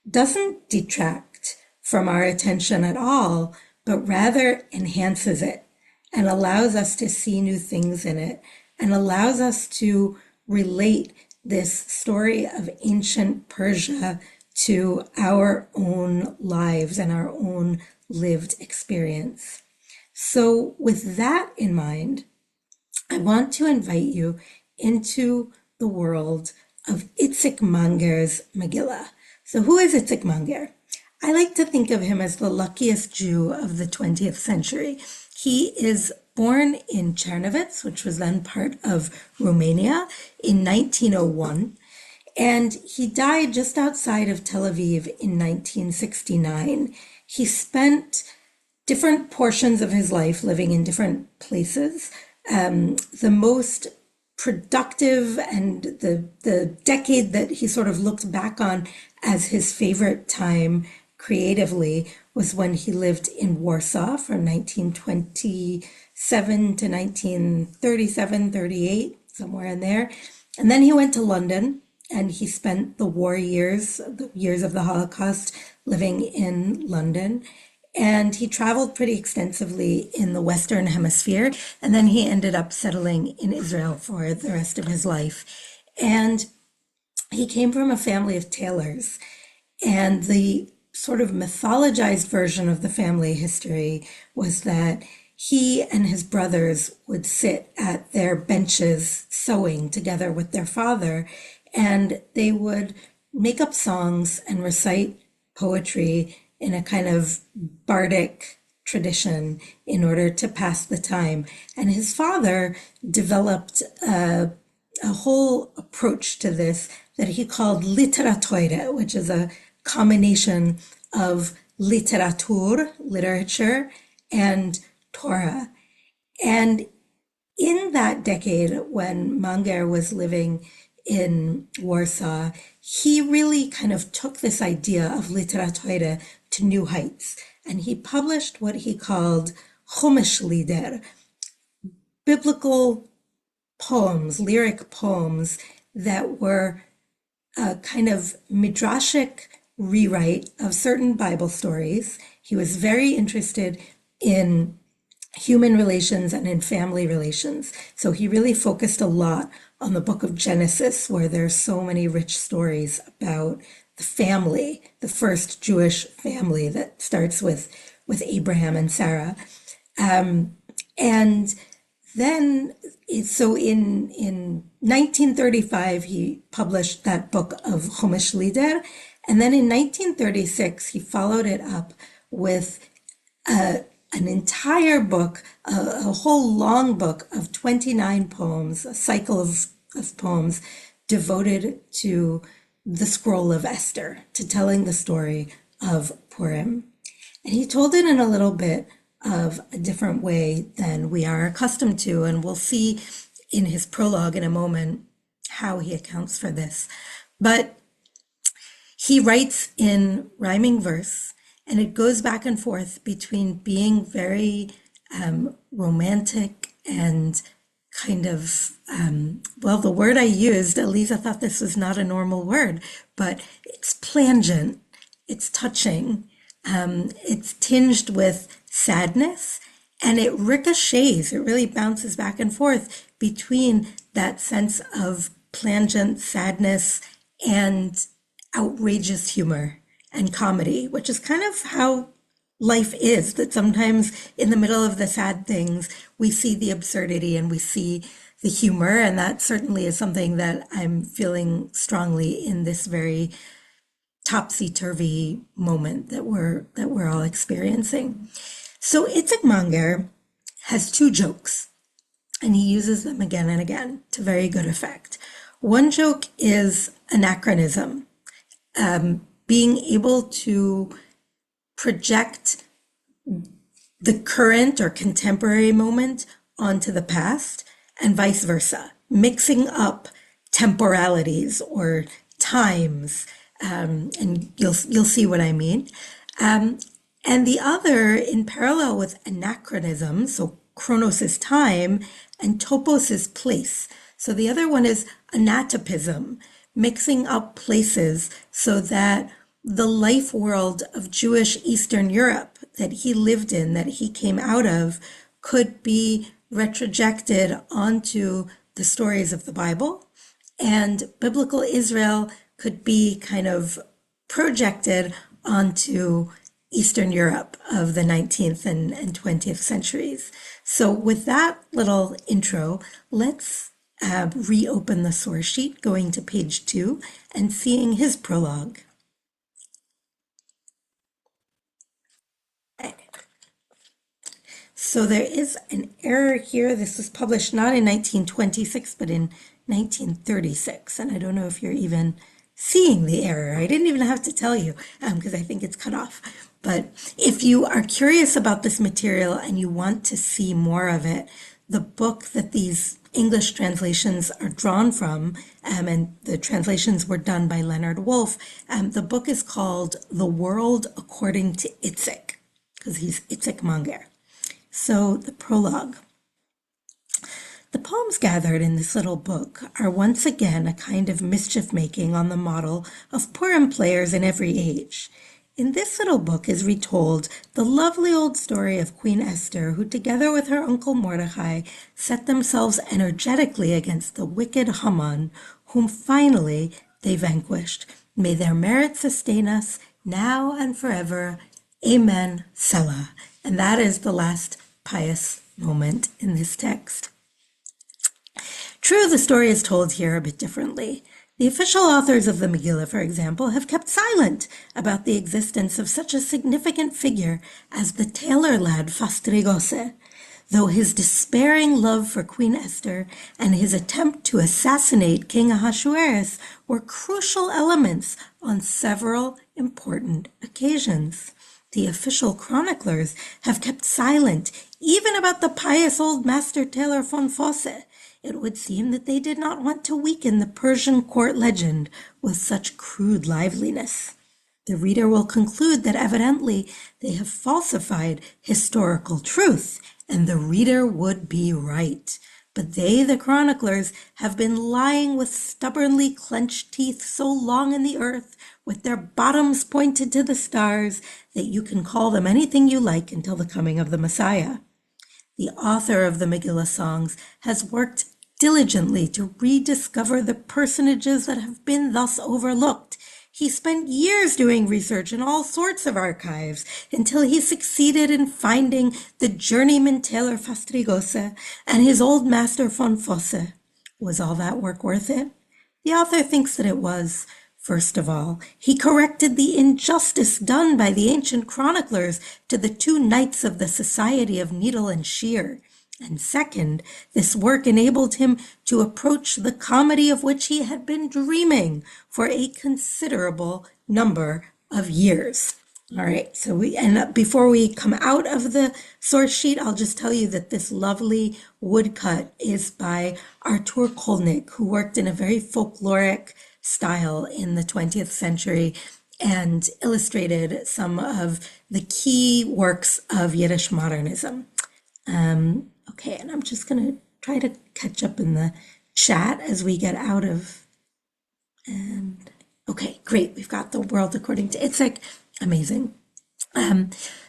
doesn't detract from our attention at all, but rather enhances it and allows us to see new things in it and allows us to relate this story of ancient Persia to our own lives and our own lived experience. So with that in mind, I want to invite you into the world of Itzik Manger's Megillah. So who is Itzik Manger? I like to think of him as the luckiest Jew of the 20th century. He is born in Czernowitz, which was then part of Romania, in 1901, and he died just outside of Tel Aviv in 1969. He spent different portions of his life living in different places. The most productive and the decade that he sort of looked back on as his favorite time creatively was when he lived in Warsaw from 1927 to 1937, 38, somewhere in there. And then he went to London and he spent the war years, the years of the Holocaust, living in London. And he traveled pretty extensively in the Western Hemisphere. And then he ended up settling in Israel for the rest of his life. And he came from a family of tailors. And the sort of mythologized version of the family history was that he and his brothers would sit at their benches sewing together with their father, and they would make up songs and recite poetry in a kind of bardic tradition in order to pass the time. And his father developed a whole approach to this that he called literature, which is a combination of literatur, literature, and Torah. And in that decade, when Manger was living in Warsaw, he really kind of took this idea of literature to new heights. And he published what he called Chumash Lieder, biblical poems, lyric poems that were kind of midrashic rewrite of certain Bible stories. He was very interested in human relations and in family relations. So he really focused a lot on the book of Genesis, where there's so many rich stories about the family, the first Jewish family that starts with Abraham and Sarah. And then, so in 1935, he published that book of Chumash Lider. And then in 1936, he followed it up with an entire book, a whole long book of 29 poems, a cycle of poems devoted to the scroll of Esther, to telling the story of Purim. And he told it in a little bit of a different way than we are accustomed to. And we'll see in his prologue in a moment how he accounts for this. But he writes in rhyming verse, and it goes back and forth between being very romantic and kind of, well, the word I used, Eliza thought this was not a normal word, but it's plangent, it's touching, it's tinged with sadness, and it ricochets, it really bounces back and forth between that sense of plangent sadness and outrageous humor and comedy, which is kind of how life is, that sometimes in the middle of the sad things, we see the absurdity and we see the humor. And that certainly is something that I'm feeling strongly in this very topsy-turvy moment that we're all experiencing. So Itzik Manger has two jokes, and he uses them again and again to very good effect. One joke is anachronism, being able to project the current or contemporary moment onto the past, and vice versa, mixing up temporalities or times, and you'll see what I mean. And the other, in parallel with anachronism, so chronos is time and topos is place. So the other one is anatopism, mixing up places so that the life world of Jewish Eastern Europe that he lived in, that he came out of, could be retrojected onto the stories of the Bible, and biblical Israel could be kind of projected onto Eastern Europe of the 19th and 20th centuries. So with that little intro, let's reopen the source sheet, going to page 2 and seeing his prologue. So there is an error here. This was published not in 1926, but in 1936. And I don't know if you're even seeing the error. I didn't even have to tell you because I think it's cut off. But if you are curious about this material and you want to see more of it, the book that these English translations are drawn from, and the translations were done by Leonard Wolf, the book is called The World According to Itzik, because he's Itzik Manger. So the prologue. The poems gathered in this little book are once again a kind of mischief-making on the model of Purim players in every age. In this little book is retold the lovely old story of Queen Esther, who together with her uncle Mordecai set themselves energetically against the wicked Haman, whom finally they vanquished. May their merit sustain us now and forever. Amen, Selah. And that is the last pious moment in this text. True, the story is told here a bit differently. The official authors of the Megillah, for example, have kept silent about the existence of such a significant figure as the tailor lad Fastrigose, though his despairing love for Queen Esther and his attempt to assassinate King Ahasuerus were crucial elements on several important occasions. The official chroniclers have kept silent even about the pious old master tailor von Fosse. It would seem that they did not want to weaken the Persian court legend with such crude liveliness. The reader will conclude that evidently they have falsified historical truth, and the reader would be right. But they, the chroniclers, have been lying with stubbornly clenched teeth so long in the earth, with their bottoms pointed to the stars, that you can call them anything you like until the coming of the Messiah. The author of the Megillah songs has worked diligently to rediscover the personages that have been thus overlooked. He spent years doing research in all sorts of archives until he succeeded in finding the journeyman tailor Fastrigose and his old master von Fosse. Was all that work worth it? The author thinks that it was. First of all, he corrected the injustice done by the ancient chroniclers to the two knights of the Society of Needle and Shear. And second, this work enabled him to approach the comedy of which he had been dreaming for a considerable number of years. All right, so before we come out of the source sheet, I'll just tell you that this lovely woodcut is by Artur Kolnick, who worked in a very folkloric style in the 20th century and illustrated some of the key works of Yiddish modernism. Okay, and I'm just going to try to catch up in the chat as we get out of. And okay, great. We've got the world according to Itzik. Amazing.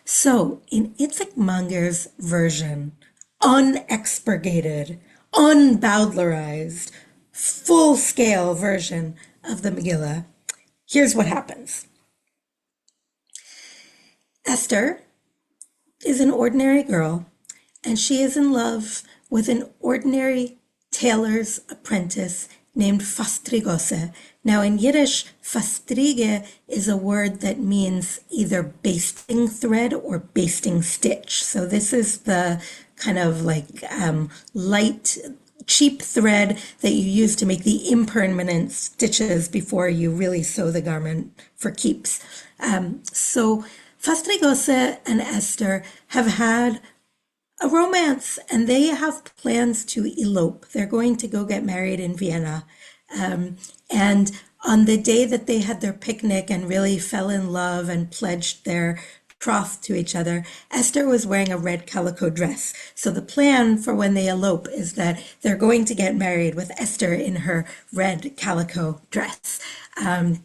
So in Itzik Manger's version, unexpurgated, unbowdlerized, full-scale version of the Megillah, here's what happens. Esther is an ordinary girl, and she is in love with an ordinary tailor's apprentice named Fastrigose. Now in Yiddish, fastrige is a word that means either basting thread or basting stitch. So this is the kind of like light, cheap thread that you use to make the impermanent stitches before you really sew the garment for keeps. So Fastrigose and Esther have had a romance, and they have plans to elope. They're going to go get married in Vienna. And on the day that they had their picnic and really fell in love and pledged their troth to each other, Esther was wearing a red calico dress. So the plan for when they elope is that they're going to get married with Esther in her red calico dress. And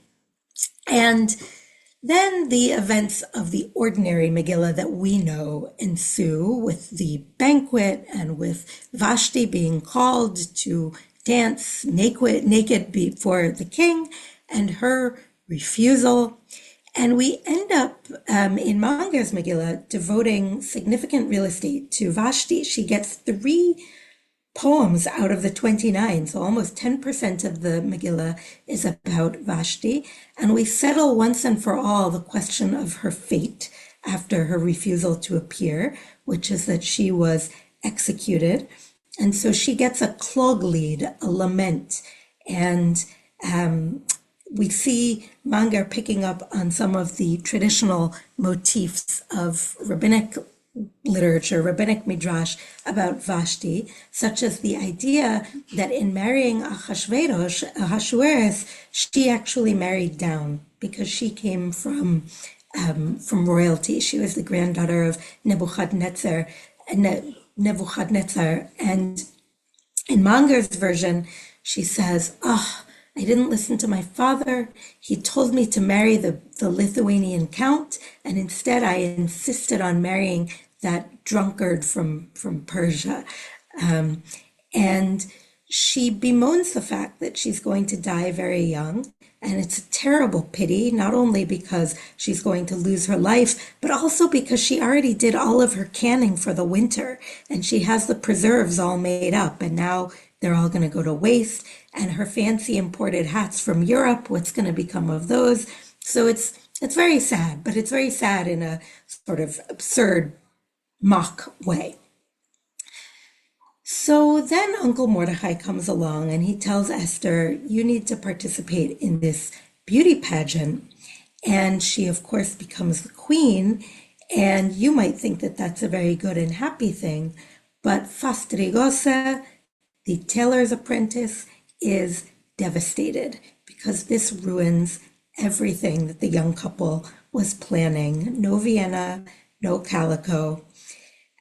then the events of the ordinary Megillah that we know ensue, with the banquet and with Vashti being called to dance naked before the king and her refusal. And we end up in Manger's Megillah devoting significant real estate to Vashti. She gets 3 poems out of the 29, so almost 10% of the Megillah is about Vashti, and we settle once and for all the question of her fate after her refusal to appear, which is that she was executed. And so she gets a kloglied, a lament, and we see Manger picking up on some of the traditional motifs of rabbinic literature, rabbinic midrash about Vashti, such as the idea that in marrying Ahasuerus, she actually married down because she came from royalty. She was the granddaughter of Nebuchadnezzar, and in Manger's version, she says, I didn't listen to my father. He told me to marry the Lithuanian count, and instead I insisted on marrying that drunkard from Persia. And she bemoans the fact that she's going to die very young. And it's a terrible pity, not only because she's going to lose her life, but also because she already did all of her canning for the winter. And she has the preserves all made up. And now they're all going to go to waste. And her fancy imported hats from Europe, what's going to become of those? So it's very sad, but it's very sad in a sort of absurd mock way. So then Uncle Mordechai comes along and he tells Esther, you need to participate in this beauty pageant. And she, of course, becomes the queen. And you might think that that's a very good and happy thing. But Fastrigose, the tailor's apprentice, is devastated because this ruins everything that the young couple was planning. No Vienna, no calico.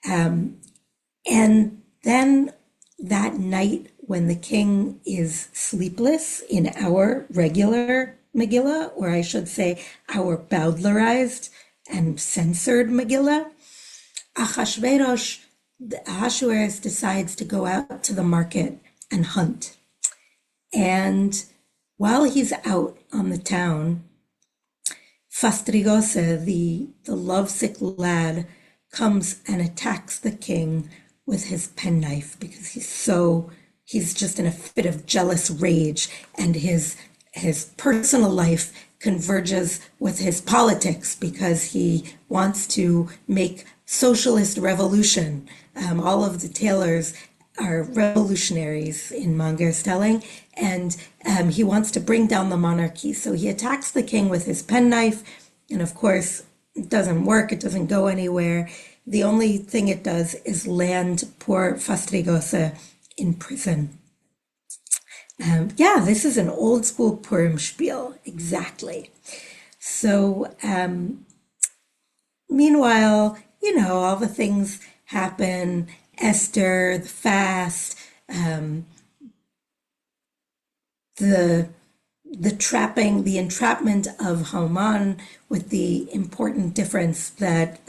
And then that night when the king is sleepless in our regular Megillah, or I should say our Bowdlerized and censored Megillah, Ahasuerus decides to go out to the market and hunt. And while he's out on the town, Fastrigose, the lovesick lad, comes and attacks the king with his penknife because he's just in a fit of jealous rage, and his personal life converges with his politics because he wants to make socialist revolution. All of the tailors are revolutionaries in Manger's telling, and he wants to bring down the monarchy. So he attacks the king with his penknife, and of course, it doesn't work, it doesn't go anywhere. The only thing it does is land poor Fastrigose in prison. Yeah, this is an old school Purim spiel, exactly. So, meanwhile, all the things happen. Esther, the fast, the entrapment of Haman, with the important difference that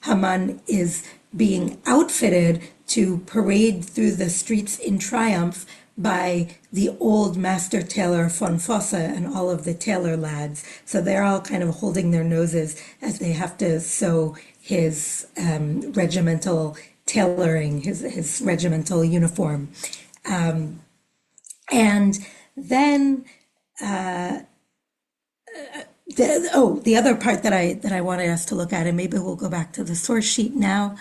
Haman is being outfitted to parade through the streets in triumph by the old master tailor von Fosse and all of the tailor lads. So they're all kind of holding their noses as they have to sew his regimental tailoring, his regimental uniform. And then the other part that I wanted us to look at, and maybe we'll go back to the source sheet now,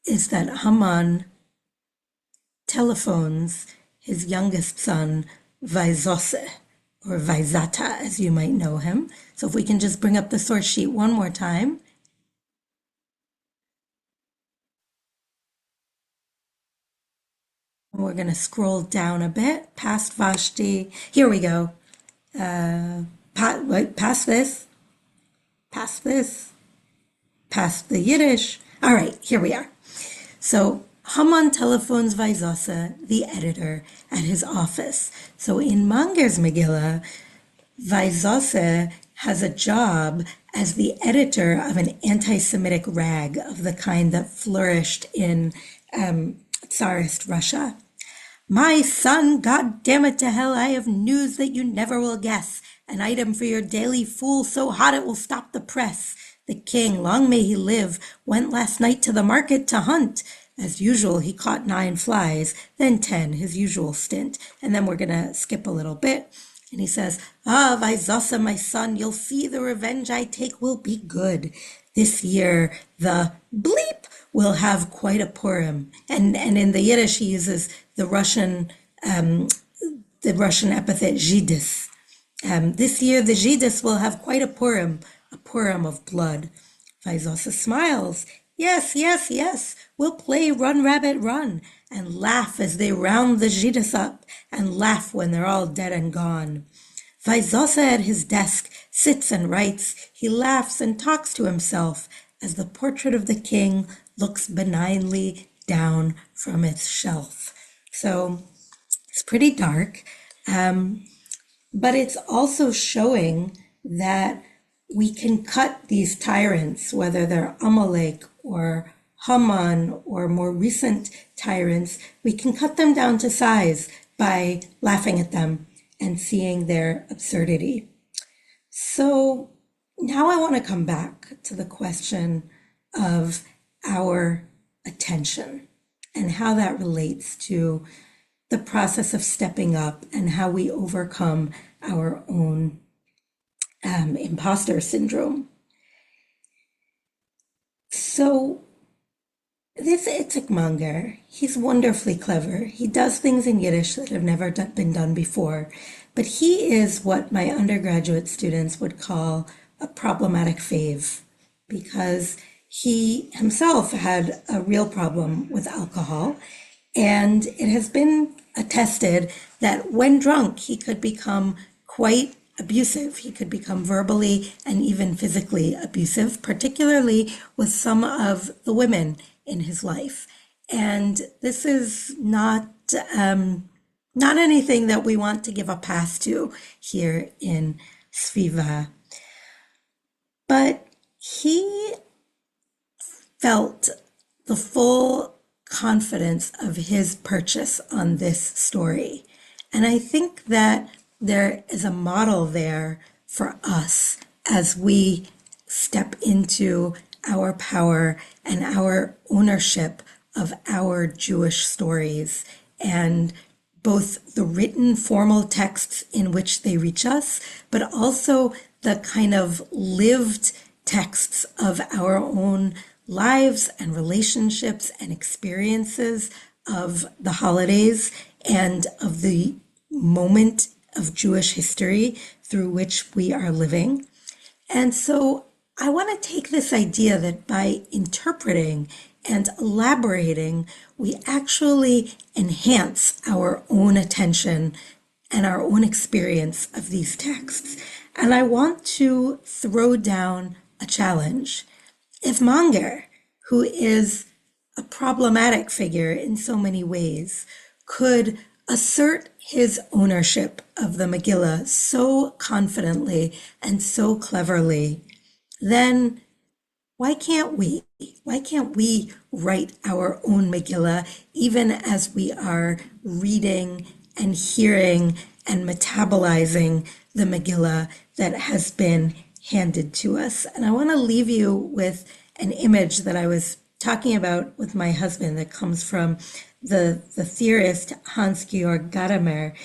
is that Haman telephones his youngest son, Vaizose, or Vaizata, as you might know him. So if we can just bring up the source sheet one more time. We're going to scroll down a bit past Vashti. Here we go. Past this, past the Yiddish. All right, here we are. So Haman telephones Vaizose, the editor, at his office. So in Manger's Megillah, Vaizose has a job as the editor of an anti-Semitic rag of the kind that flourished in Tsarist Russia. My son, God damn it to hell, I have news that you never will guess. An item for your daily fool so hot it will stop the press. The king, long may he live, went last night to the market to hunt. As usual, he caught 9 flies, then 10, his usual stint. And then we're going to skip a little bit. And he says, Vaizose, my son, you'll see the revenge I take will be good. This year, the bleep will have quite a Purim. And in the Yiddish, he uses the Russian epithet Yiddish. This year, the Yiddish will have quite a Purim of blood. Vaizose smiles. Yes, yes, yes, we'll play Run, Rabbit, Run, and laugh as they round the Yiddish up, and laugh when they're all dead and gone. Vaizose at his desk sits and writes. He laughs and talks to himself as the portrait of the king looks benignly down from its shelf. So it's pretty dark, but it's also showing that we can cut these tyrants, whether they're Amalek or Haman or more recent tyrants, we can cut them down to size by laughing at them and seeing their absurdity. So now I want to come back to the question of our attention and how that relates to the process of stepping up and how we overcome our own imposter syndrome. So this Itzik Manger, he's wonderfully clever. He does things in Yiddish that have never been done before, but he is what my undergraduate students would call a problematic fave, because he himself had a real problem with alcohol, and it has been attested that when drunk, he could become quite abusive. He could become verbally and even physically abusive, particularly with some of the women in his life. And this is not Not anything that we want to give a pass to here in SVIVAH. But he felt the full confidence of his purchase on this story. And I think that there is a model there for us as we step into our power and our ownership of our Jewish stories, and both the written formal texts in which they reach us, but also the kind of lived texts of our own lives and relationships and experiences of the holidays and of the moment of Jewish history through which we are living. And so I want to take this idea that by interpreting and elaborating, we actually enhance our own attention and our own experience of these texts. And I want to throw down a challenge. If Manger, who is a problematic figure in so many ways, could assert his ownership of the Megillah so confidently and so cleverly, then why can't we? Why can't we write our own Megillah even as we are reading and hearing and metabolizing the Megillah that has been handed to us? And I want to leave you with an image that I was talking about with my husband that comes from the theorist Hans-Georg Gadamer,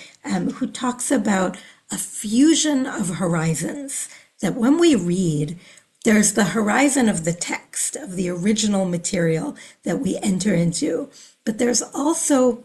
who talks about a fusion of horizons, that when we read, there's the horizon of the text, of the original material that we enter into, but there's also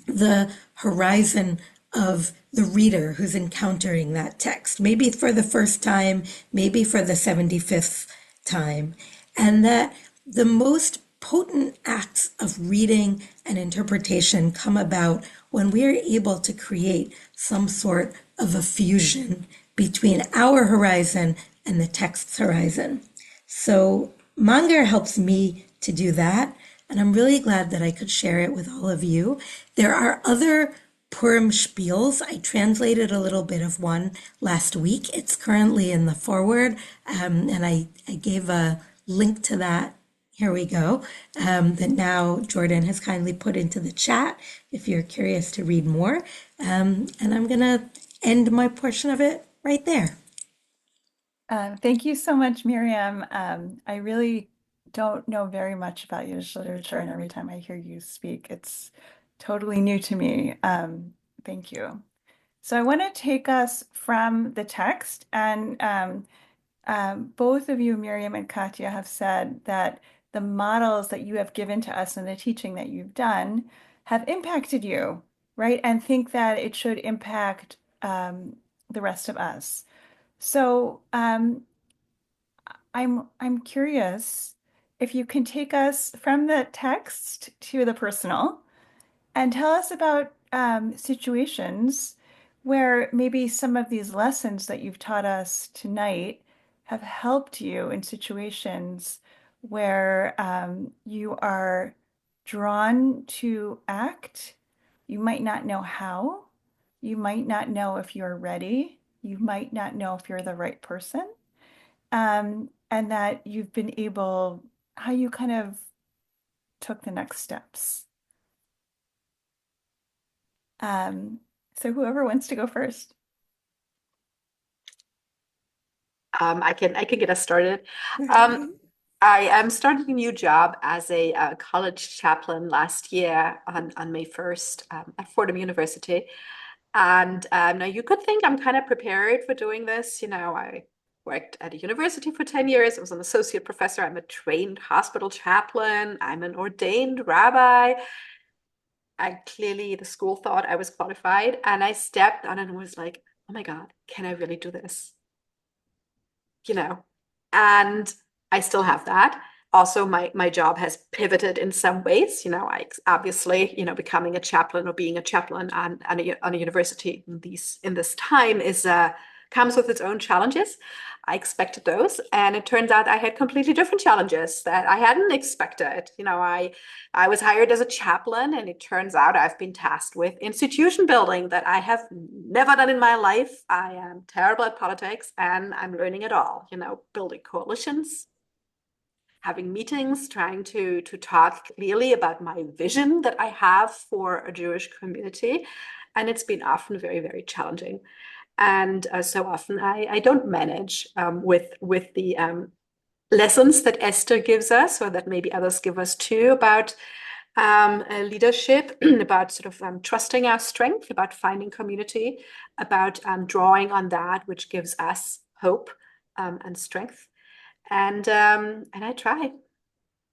the horizon of the reader who's encountering that text, maybe for the first time, maybe for the 75th time, and that the most potent acts of reading and interpretation come about when we are able to create some sort of a fusion between our horizon and the text's horizon. So Manger helps me to do that, and I'm really glad that I could share it with all of you. There are other Purim spiels. I translated a little bit of one last week. It's currently in the forward, and I gave a link to that. Here we go, that now Jordan has kindly put into the chat if you're curious to read more. And I'm going to end my portion of it right there. Thank you so much, Miriam. I really don't know very much about Yiddish literature, and every time I hear you speak, it's totally new to me. Thank you. So I want to take us from the text, and both of you, Miriam and Katja, have said that the models that you have given to us and the teaching that you've done have impacted you, right? And think that it should impact the rest of us. So I'm curious if you can take us from the text to the personal and tell us about situations where maybe some of these lessons that you've taught us tonight have helped you in situations where you are drawn to act. You might not know how. You might not know if you're ready. You might not know if you're the right person. And that you've been able, how you kind of took the next steps. So whoever wants to go first. I can get us started. I started a new job as a college chaplain last year on May 1st at Fordham University. And now you could think I'm kind of prepared for doing this. You know, I worked at a university for 10 years. I was an associate professor. I'm a trained hospital chaplain. I'm an ordained rabbi. The school thought I was qualified. And I stepped on it and was like, oh my God, can I really do this? You know, and I still have that. Also, my job has pivoted in some ways. You know, I obviously, you know, becoming a chaplain or being a chaplain on a university in this time is comes with its own challenges. I expected those, and it turns out I had completely different challenges that I hadn't expected. I was hired as a chaplain, and it turns out I've been tasked with institution building that I have never done in my life. I am terrible at politics, and I'm learning it all, building coalitions, having meetings, trying to talk clearly about my vision that I have for a Jewish community. And it's been often very, very challenging. And so often I don't manage with the lessons that Esther gives us, or that maybe others give us too, about leadership, about sort of trusting our strength, about finding community, about drawing on that which gives us hope and strength. And I try.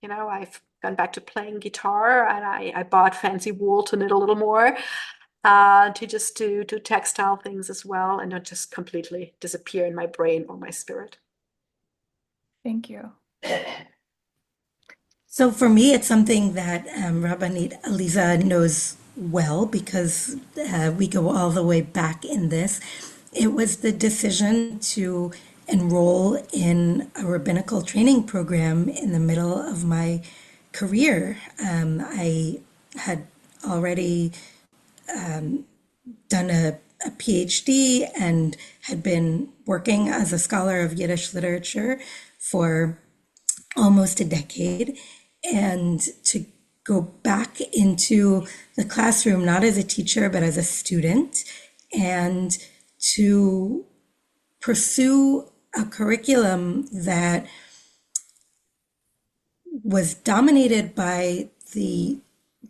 I've gone back to playing guitar, and I bought fancy wool to knit a little more, to just do textile things as well, and not just completely disappear in my brain or my spirit. Thank you. So for me, it's something that Rabbanit Aliza knows well, because we go all the way back in this. It was the decision to enroll in a rabbinical training program in the middle of my career. I had already done a PhD and had been working as a scholar of Yiddish literature for almost a decade. And to go back into the classroom, not as a teacher, but as a student, and to pursue a curriculum that was dominated by the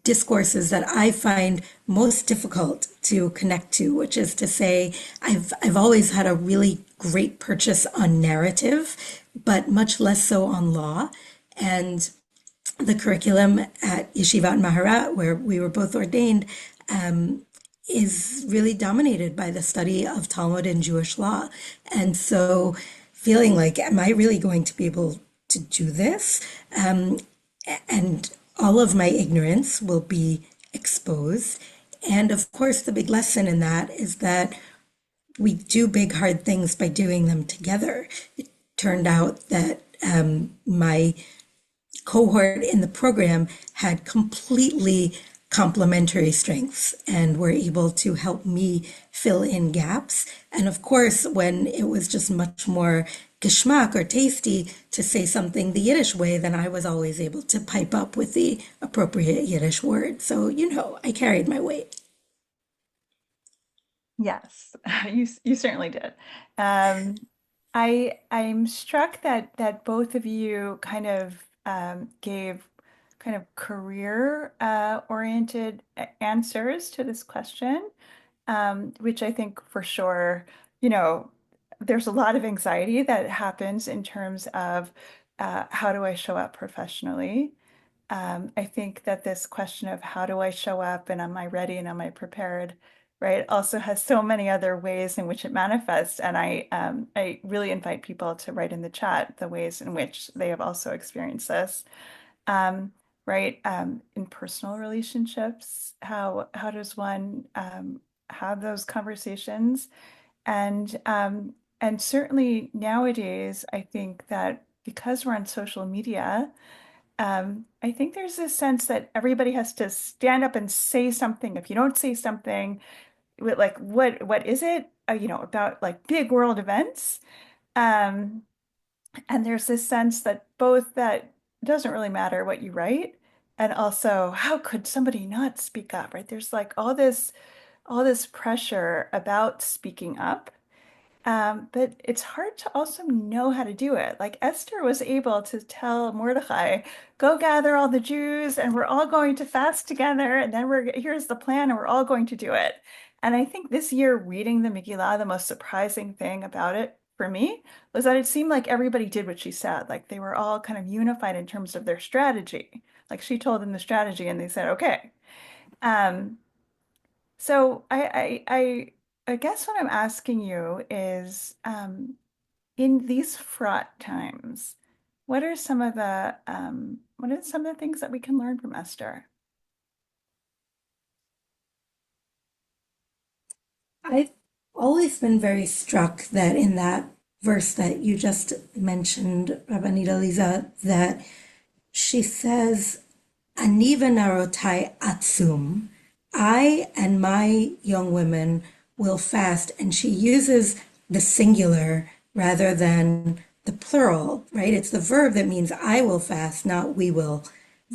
discourses that I find most difficult to connect to, which is to say, I've always had a really great purchase on narrative, but much less so on law. And the curriculum at Yeshivat Maharat, where we were both ordained, is really dominated by the study of Talmud and Jewish law. And so feeling like, am I really going to be able to do this? And all of my ignorance will be exposed. And of course, the big lesson in that is that we do big, hard things by doing them together. It turned out that my cohort in the program had completely complementary strengths and were able to help me fill in gaps. And of course, when it was just much more geschmack or tasty to say something the Yiddish way, then I was always able to pipe up with the appropriate Yiddish word. So, I carried my weight. Yes, you certainly did. I'm struck that both of you kind of gave kind of career oriented answers to this question, which I think for sure, there's a lot of anxiety that happens in terms of how do I show up professionally. I think that this question of how do I show up and am I ready and am I prepared, right, also has so many other ways in which it manifests. And I really invite people to write in the chat the ways in which they have also experienced this. Right, in personal relationships, how does one have those conversations? And certainly nowadays, I think that because we're on social media, I think there's this sense that everybody has to stand up and say something. If you don't say something, like what is it? About like big world events. And there's this sense that both that doesn't really matter what you write, and also how could somebody not speak up, right? There's like all this pressure about speaking up. But it's hard to also know how to do it. Like Esther was able to tell Mordecai, go gather all the Jews and we're all going to fast together. And then here's the plan and we're all going to do it. And I think this year reading the Megillah, the most surprising thing about it for me was that it seemed like everybody did what she said. Like they were all kind of unified in terms of their strategy. Like she told them the strategy and they said, okay. So I guess what I'm asking you is, in these fraught times, what are some of the things that we can learn from Esther? I've always been very struck that in that verse that you just mentioned, Rabbanit Aliza, that she says, Ani v'narotai atzum, I and my young women will fast. And she uses the singular rather than the plural, right? It's the verb that means I will fast, not we will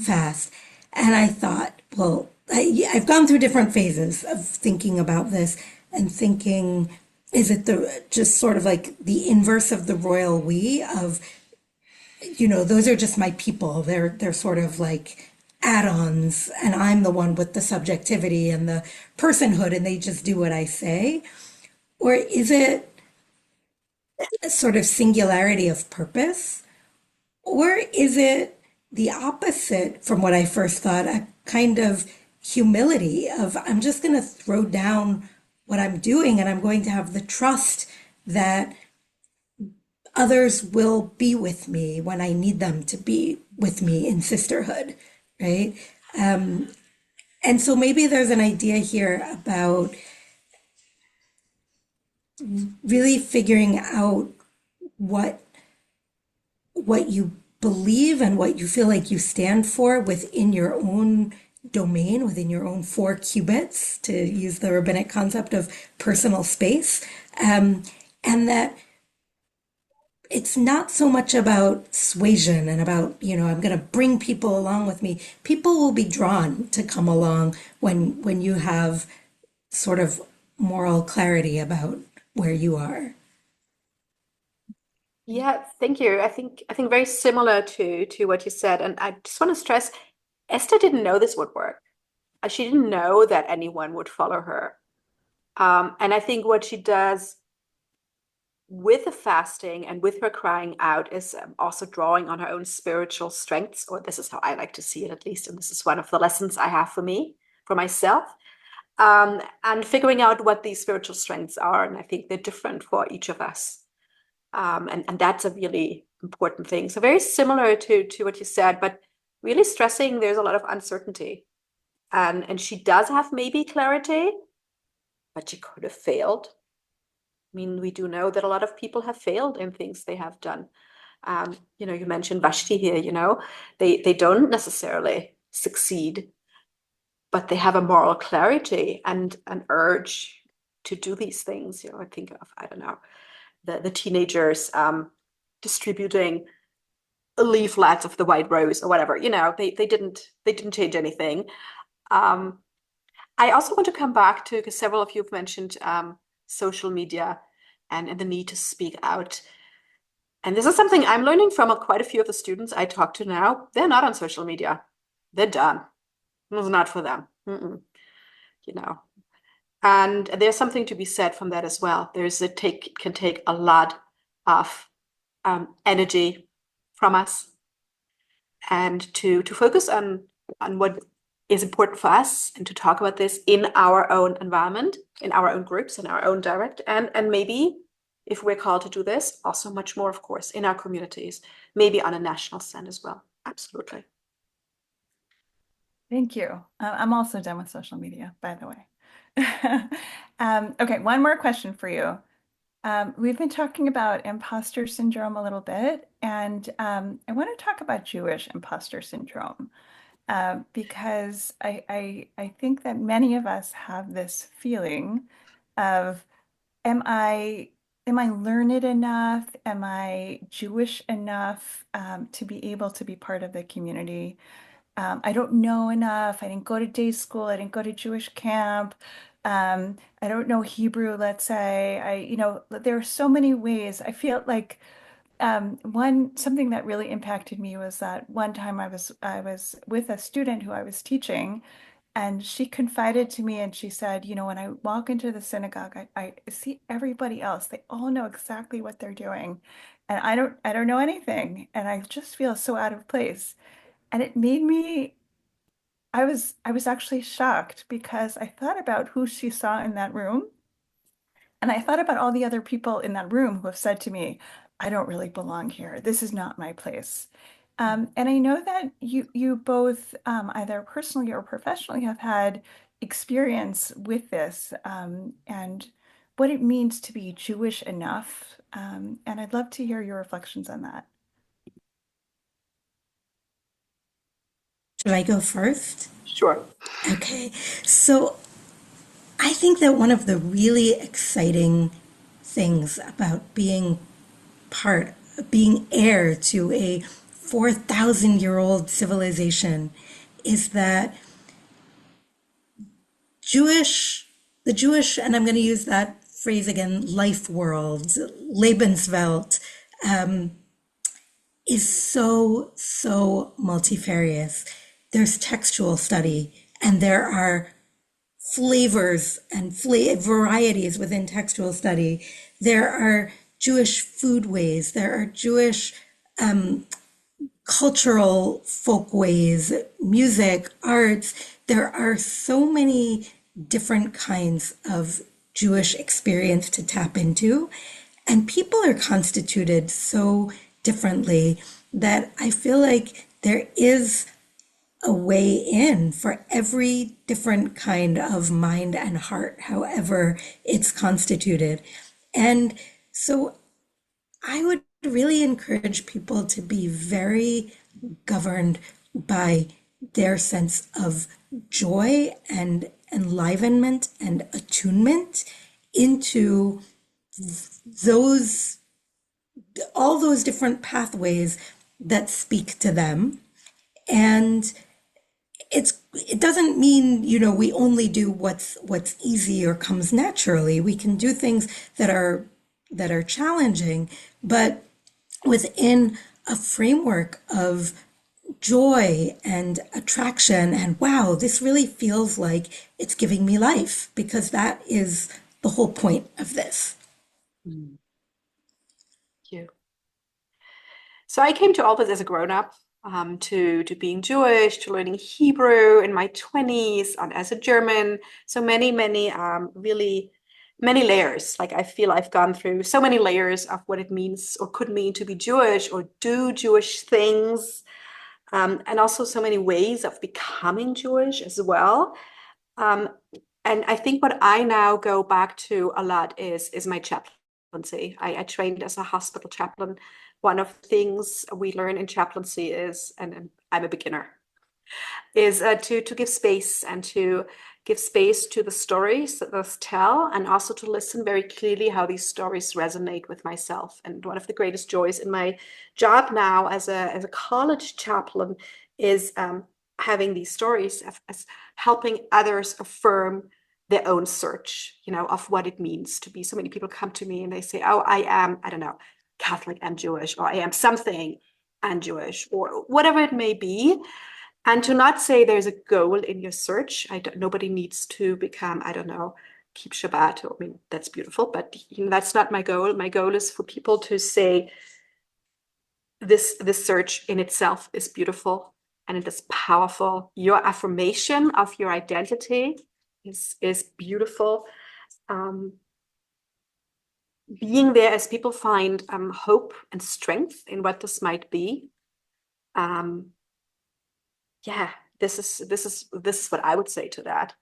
fast. And I thought, well, I've gone through different phases of thinking about this and thinking, is it the just sort of like the inverse of the royal we of, those are just my people. They're sort of like add-ons, and I'm the one with the subjectivity and the personhood, and they just do what I say? Or is it a sort of singularity of purpose? Or is it the opposite from what I first thought, a kind of humility of I'm just going to throw down what I'm doing and I'm going to have the trust that others will be with me when I need them to be with me in sisterhood, right? And so maybe there's an idea here about really figuring out what you believe and what you feel like you stand for within your own domain, within your own 4 cubits, to use the rabbinic concept of personal space, and that it's not so much about suasion and about, I'm going to bring people along with me. People will be drawn to come along when you have sort of moral clarity about where you are. Yeah, thank you. I think very similar to what you said, and I just want to stress, Esther didn't know this would work. She didn't know that anyone would follow her. And I think what she does with the fasting and with her crying out is also drawing on her own spiritual strengths, or this is how I like to see it at least, and this is one of the lessons I have for myself, and figuring out what these spiritual strengths are. And I think they're different for each of us. And that's a really important thing. So very similar to what you said, but really stressing there's a lot of uncertainty. And she does have maybe clarity, but she could have failed. I mean, we do know that a lot of people have failed in things they have done. You mentioned Vashti here, they don't necessarily succeed, but they have a moral clarity and an urge to do these things. I think of, I don't know, the teenagers distributing leaflets of the white rose or whatever. They didn't change anything. I also want to come back to, because several of you have mentioned social media and the need to speak out. And this is something I'm learning from quite a few of the students I talk to now. They're not on social media. They're done. It's not for them. And there's something to be said from that as well. Can take a lot of energy from us, and to focus on what is important for us, and to talk about this in our own environment, in our own groups, in our own direct, and maybe if we're called to do this, also much more, of course, in our communities, maybe on a national stand as well. Absolutely. Thank you. I'm also done with social media, by the way. Okay, one more question for you. We've been talking about imposter syndrome a little bit, and I want to talk about Jewish imposter syndrome, because I think that many of us have this feeling of, am I learned enough? Am I Jewish enough to be able to be part of the community? I don't know enough. I didn't go to day school. I didn't go to Jewish camp. I don't know Hebrew, let's say. There are so many ways. I feel like something that really impacted me was that one time I was with a student who I was teaching, and she confided to me and she said, when I walk into the synagogue, I see everybody else. They all know exactly what they're doing. And I don't know anything. And I just feel so out of place. And it made me, I was actually shocked, because I thought about who she saw in that room. And I thought about all the other people in that room who have said to me, I don't really belong here. This is not my place. And I know that you both, either personally or professionally, have had experience with this. And what it means to be Jewish enough. And I'd love to hear your reflections on that. Should I go first? Sure. Okay. So I think that one of the really exciting things about being heir to a 4,000-year-old civilization is that the Jewish, and I'm going to use that phrase again, life world, Lebenswelt, is so multifarious. There's textual study, and there are flavors and varieties within textual study. There are Jewish foodways. There are Jewish cultural folkways, music, arts. There are so many different kinds of Jewish experience to tap into. And people are constituted so differently that I feel like there is a way in for every different kind of mind and heart, however it's constituted. And so I would really encourage people to be very governed by their sense of joy and enlivenment and attunement into all those different pathways that speak to them. And it doesn't mean, we only do what's easy or comes naturally. We can do things that are challenging, but within a framework of joy and attraction and wow, this really feels like it's giving me life, because that is the whole point of this. Thank you. So I came to all this as a grown-up, to being Jewish, to learning Hebrew in my 20s, and as a German. So many, really many layers. Like I feel I've gone through so many layers of what it means or could mean to be Jewish or do Jewish things. And also so many ways of becoming Jewish as well. And I think what I now go back to a lot is my chaplaincy. I trained as a hospital chaplain. One of the things we learn in chaplaincy is, and I'm a beginner, is to give space, and to give space to the stories that those tell, and also to listen very clearly how these stories resonate with myself. And one of the greatest joys in my job now as a college chaplain is having these stories as helping others affirm their own search, of what it means to be. So many people come to me and they say, oh, I am, I don't know, Catholic and Jewish, or I am something and Jewish, or whatever it may be. And to not say there's a goal in your search. Nobody needs to become, I don't know, keep Shabbat. I mean, that's beautiful, but that's not my goal. My goal is for people to say this search in itself is beautiful and it is powerful. Your affirmation of your identity is beautiful. Being there as people find hope and strength in what this might be. This is what I would say to that.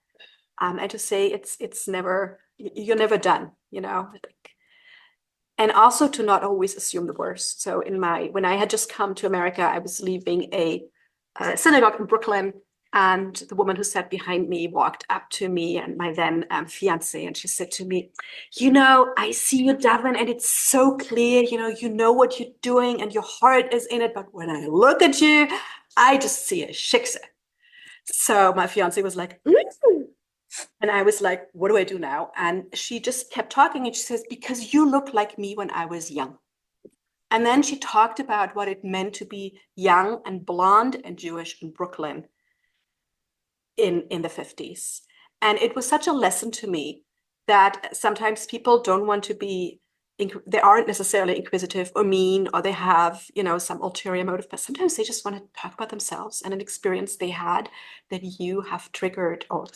And to say it's never, you're never done, And also to not always assume the worst. So when I had just come to America, I was leaving a synagogue in Brooklyn, and the woman who sat behind me walked up to me and my then fiance, and she said to me, I see you daven, and it's so clear, you know what you're doing and your heart is in it. But when I look at you, I just see a shiksa. So my fiance was like, and I was like, what do I do now? And she just kept talking, and she says, because you look like me when I was young. And then she talked about what it meant to be young and blonde and Jewish in Brooklyn in the 50s. And it was such a lesson to me that sometimes people don't want to be, they aren't necessarily inquisitive or mean, or they have, some ulterior motive, but sometimes they just want to talk about themselves and an experience they had that you have triggered, or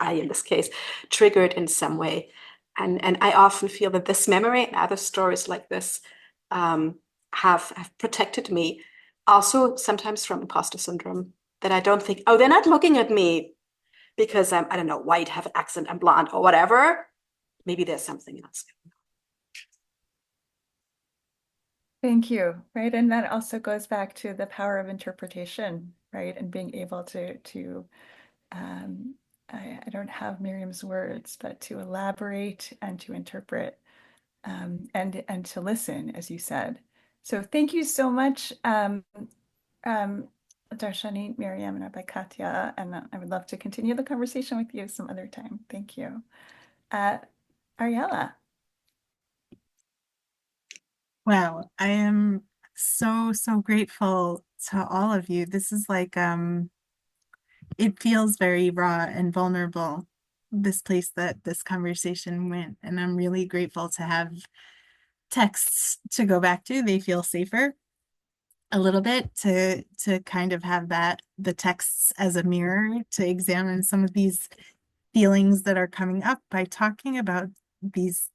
I, in this case, triggered in some way. And I often feel that this memory and other stories like this have protected me, also sometimes from imposter syndrome, that I don't think, oh, they're not looking at me because I'm, I don't know, white, have an accent, I'm blonde or whatever. maybe there's something else. Thank you. Right. And that also goes back to the power of interpretation, right? And being able to I don't have Miriam's words, but to elaborate and to interpret and to listen, as you said. So thank you so much, Darshanit, Miriam, and Rabbi Katya, and I would love to continue the conversation with you some other time. Thank you. Ariella. Wow, I am so, so grateful to all of you. This is like, it feels very raw and vulnerable, this place that this conversation went. And I'm really grateful to have texts to go back to. They feel safer a little bit to kind of have that, the texts as a mirror to examine some of these feelings that are coming up by talking about these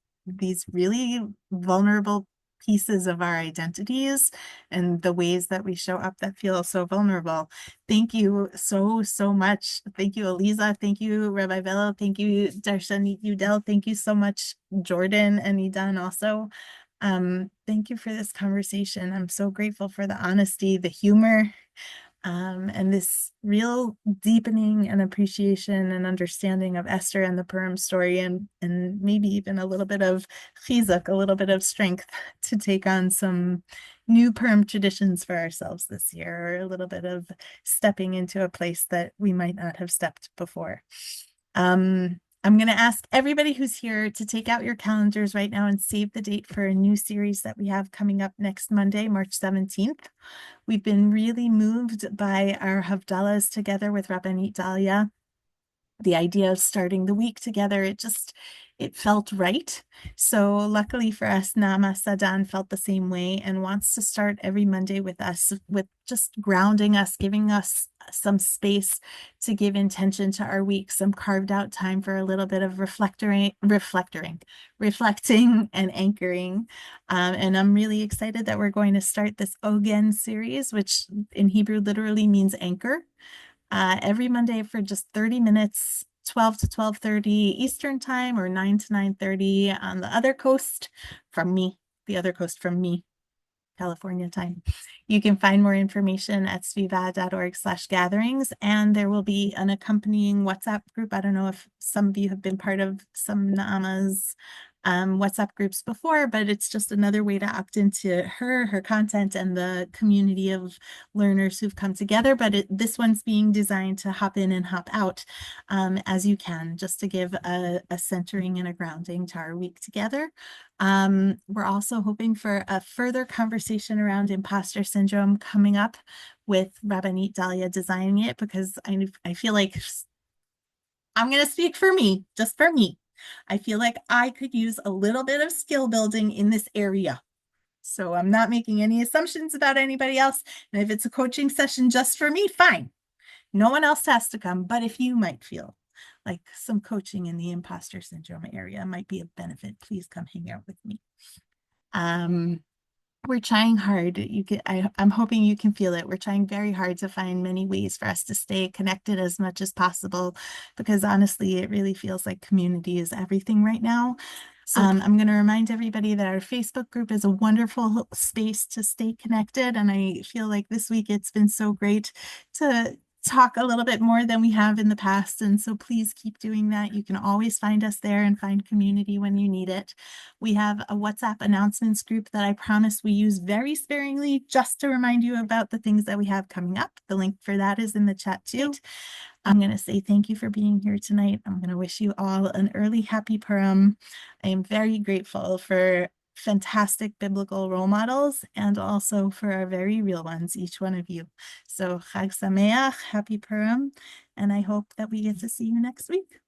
really vulnerable pieces of our identities and the ways that we show up that feel so vulnerable. Thank you so, so much. Thank you, Eliza. Thank you, Rabbi Vehlow. Thank you, Darshanit Udel. Thank you so much, Jordan and Idan also. Thank you for this conversation. I'm so grateful for the honesty, the humor, and this real deepening and appreciation and understanding of Esther and the Purim story, and maybe even a little bit of chizuk, a little bit of strength to take on some new Purim traditions for ourselves this year, or a little bit of stepping into a place that we might not have stepped before. I'm going to ask everybody who's here to take out your calendars right now and save the date for a new series that we have coming up next Monday, March 17th. We've been really moved by our Havdalahs together with Rabbanit Dalia. The idea of starting the week together, it felt right. So luckily for us, Nama Sadan felt the same way and wants to start every Monday with us, with just grounding us, giving us some space to give intention to our week, some carved out time for a little bit of reflecting and anchoring. And I'm really excited that we're going to start this Ogen series, which in Hebrew literally means anchor. Every Monday for just 30 minutes, 12 to 12:30 Eastern time, or 9 to 9:30 on the other coast from me, California time. You can find more information at svivah.org/gatherings, and there will be an accompanying WhatsApp group. I don't know if some of you have been part of some Naama's WhatsApp groups before, but it's just another way to opt into her content and the community of learners who've come together. But this one's being designed to hop in and hop out as you can, just to give a centering and a grounding to our week together. We're also hoping for a further conversation around imposter syndrome coming up with Rabbanit Dalia designing it, because I feel like I'm going to speak for me, just for me. I feel like I could use a little bit of skill building in this area. So I'm not making any assumptions about anybody else. And if it's a coaching session just for me, fine. No one else has to come. But if you might feel like some coaching in the imposter syndrome area might be of benefit, please come hang out with me. We're trying hard. I'm hoping you can feel it. We're trying very hard to find many ways for us to stay connected as much as possible, because honestly, it really feels like community is everything right now. I'm going to remind everybody that our Facebook group is a wonderful space to stay connected. And I feel like this week it's been so great to talk a little bit more than we have in the past. And so please keep doing that. You can always find us there and find community when you need it. We have a WhatsApp announcements group that I promise we use very sparingly, just to remind you about the things that we have coming up. The link for that is in the chat too. I'm going to say thank you for being here tonight. I'm going to wish you all an early happy Purim. I am very grateful for fantastic biblical role models, and also for our very real ones, each one of you. So Chag Sameach, happy Purim, and I hope that we get to see you next week.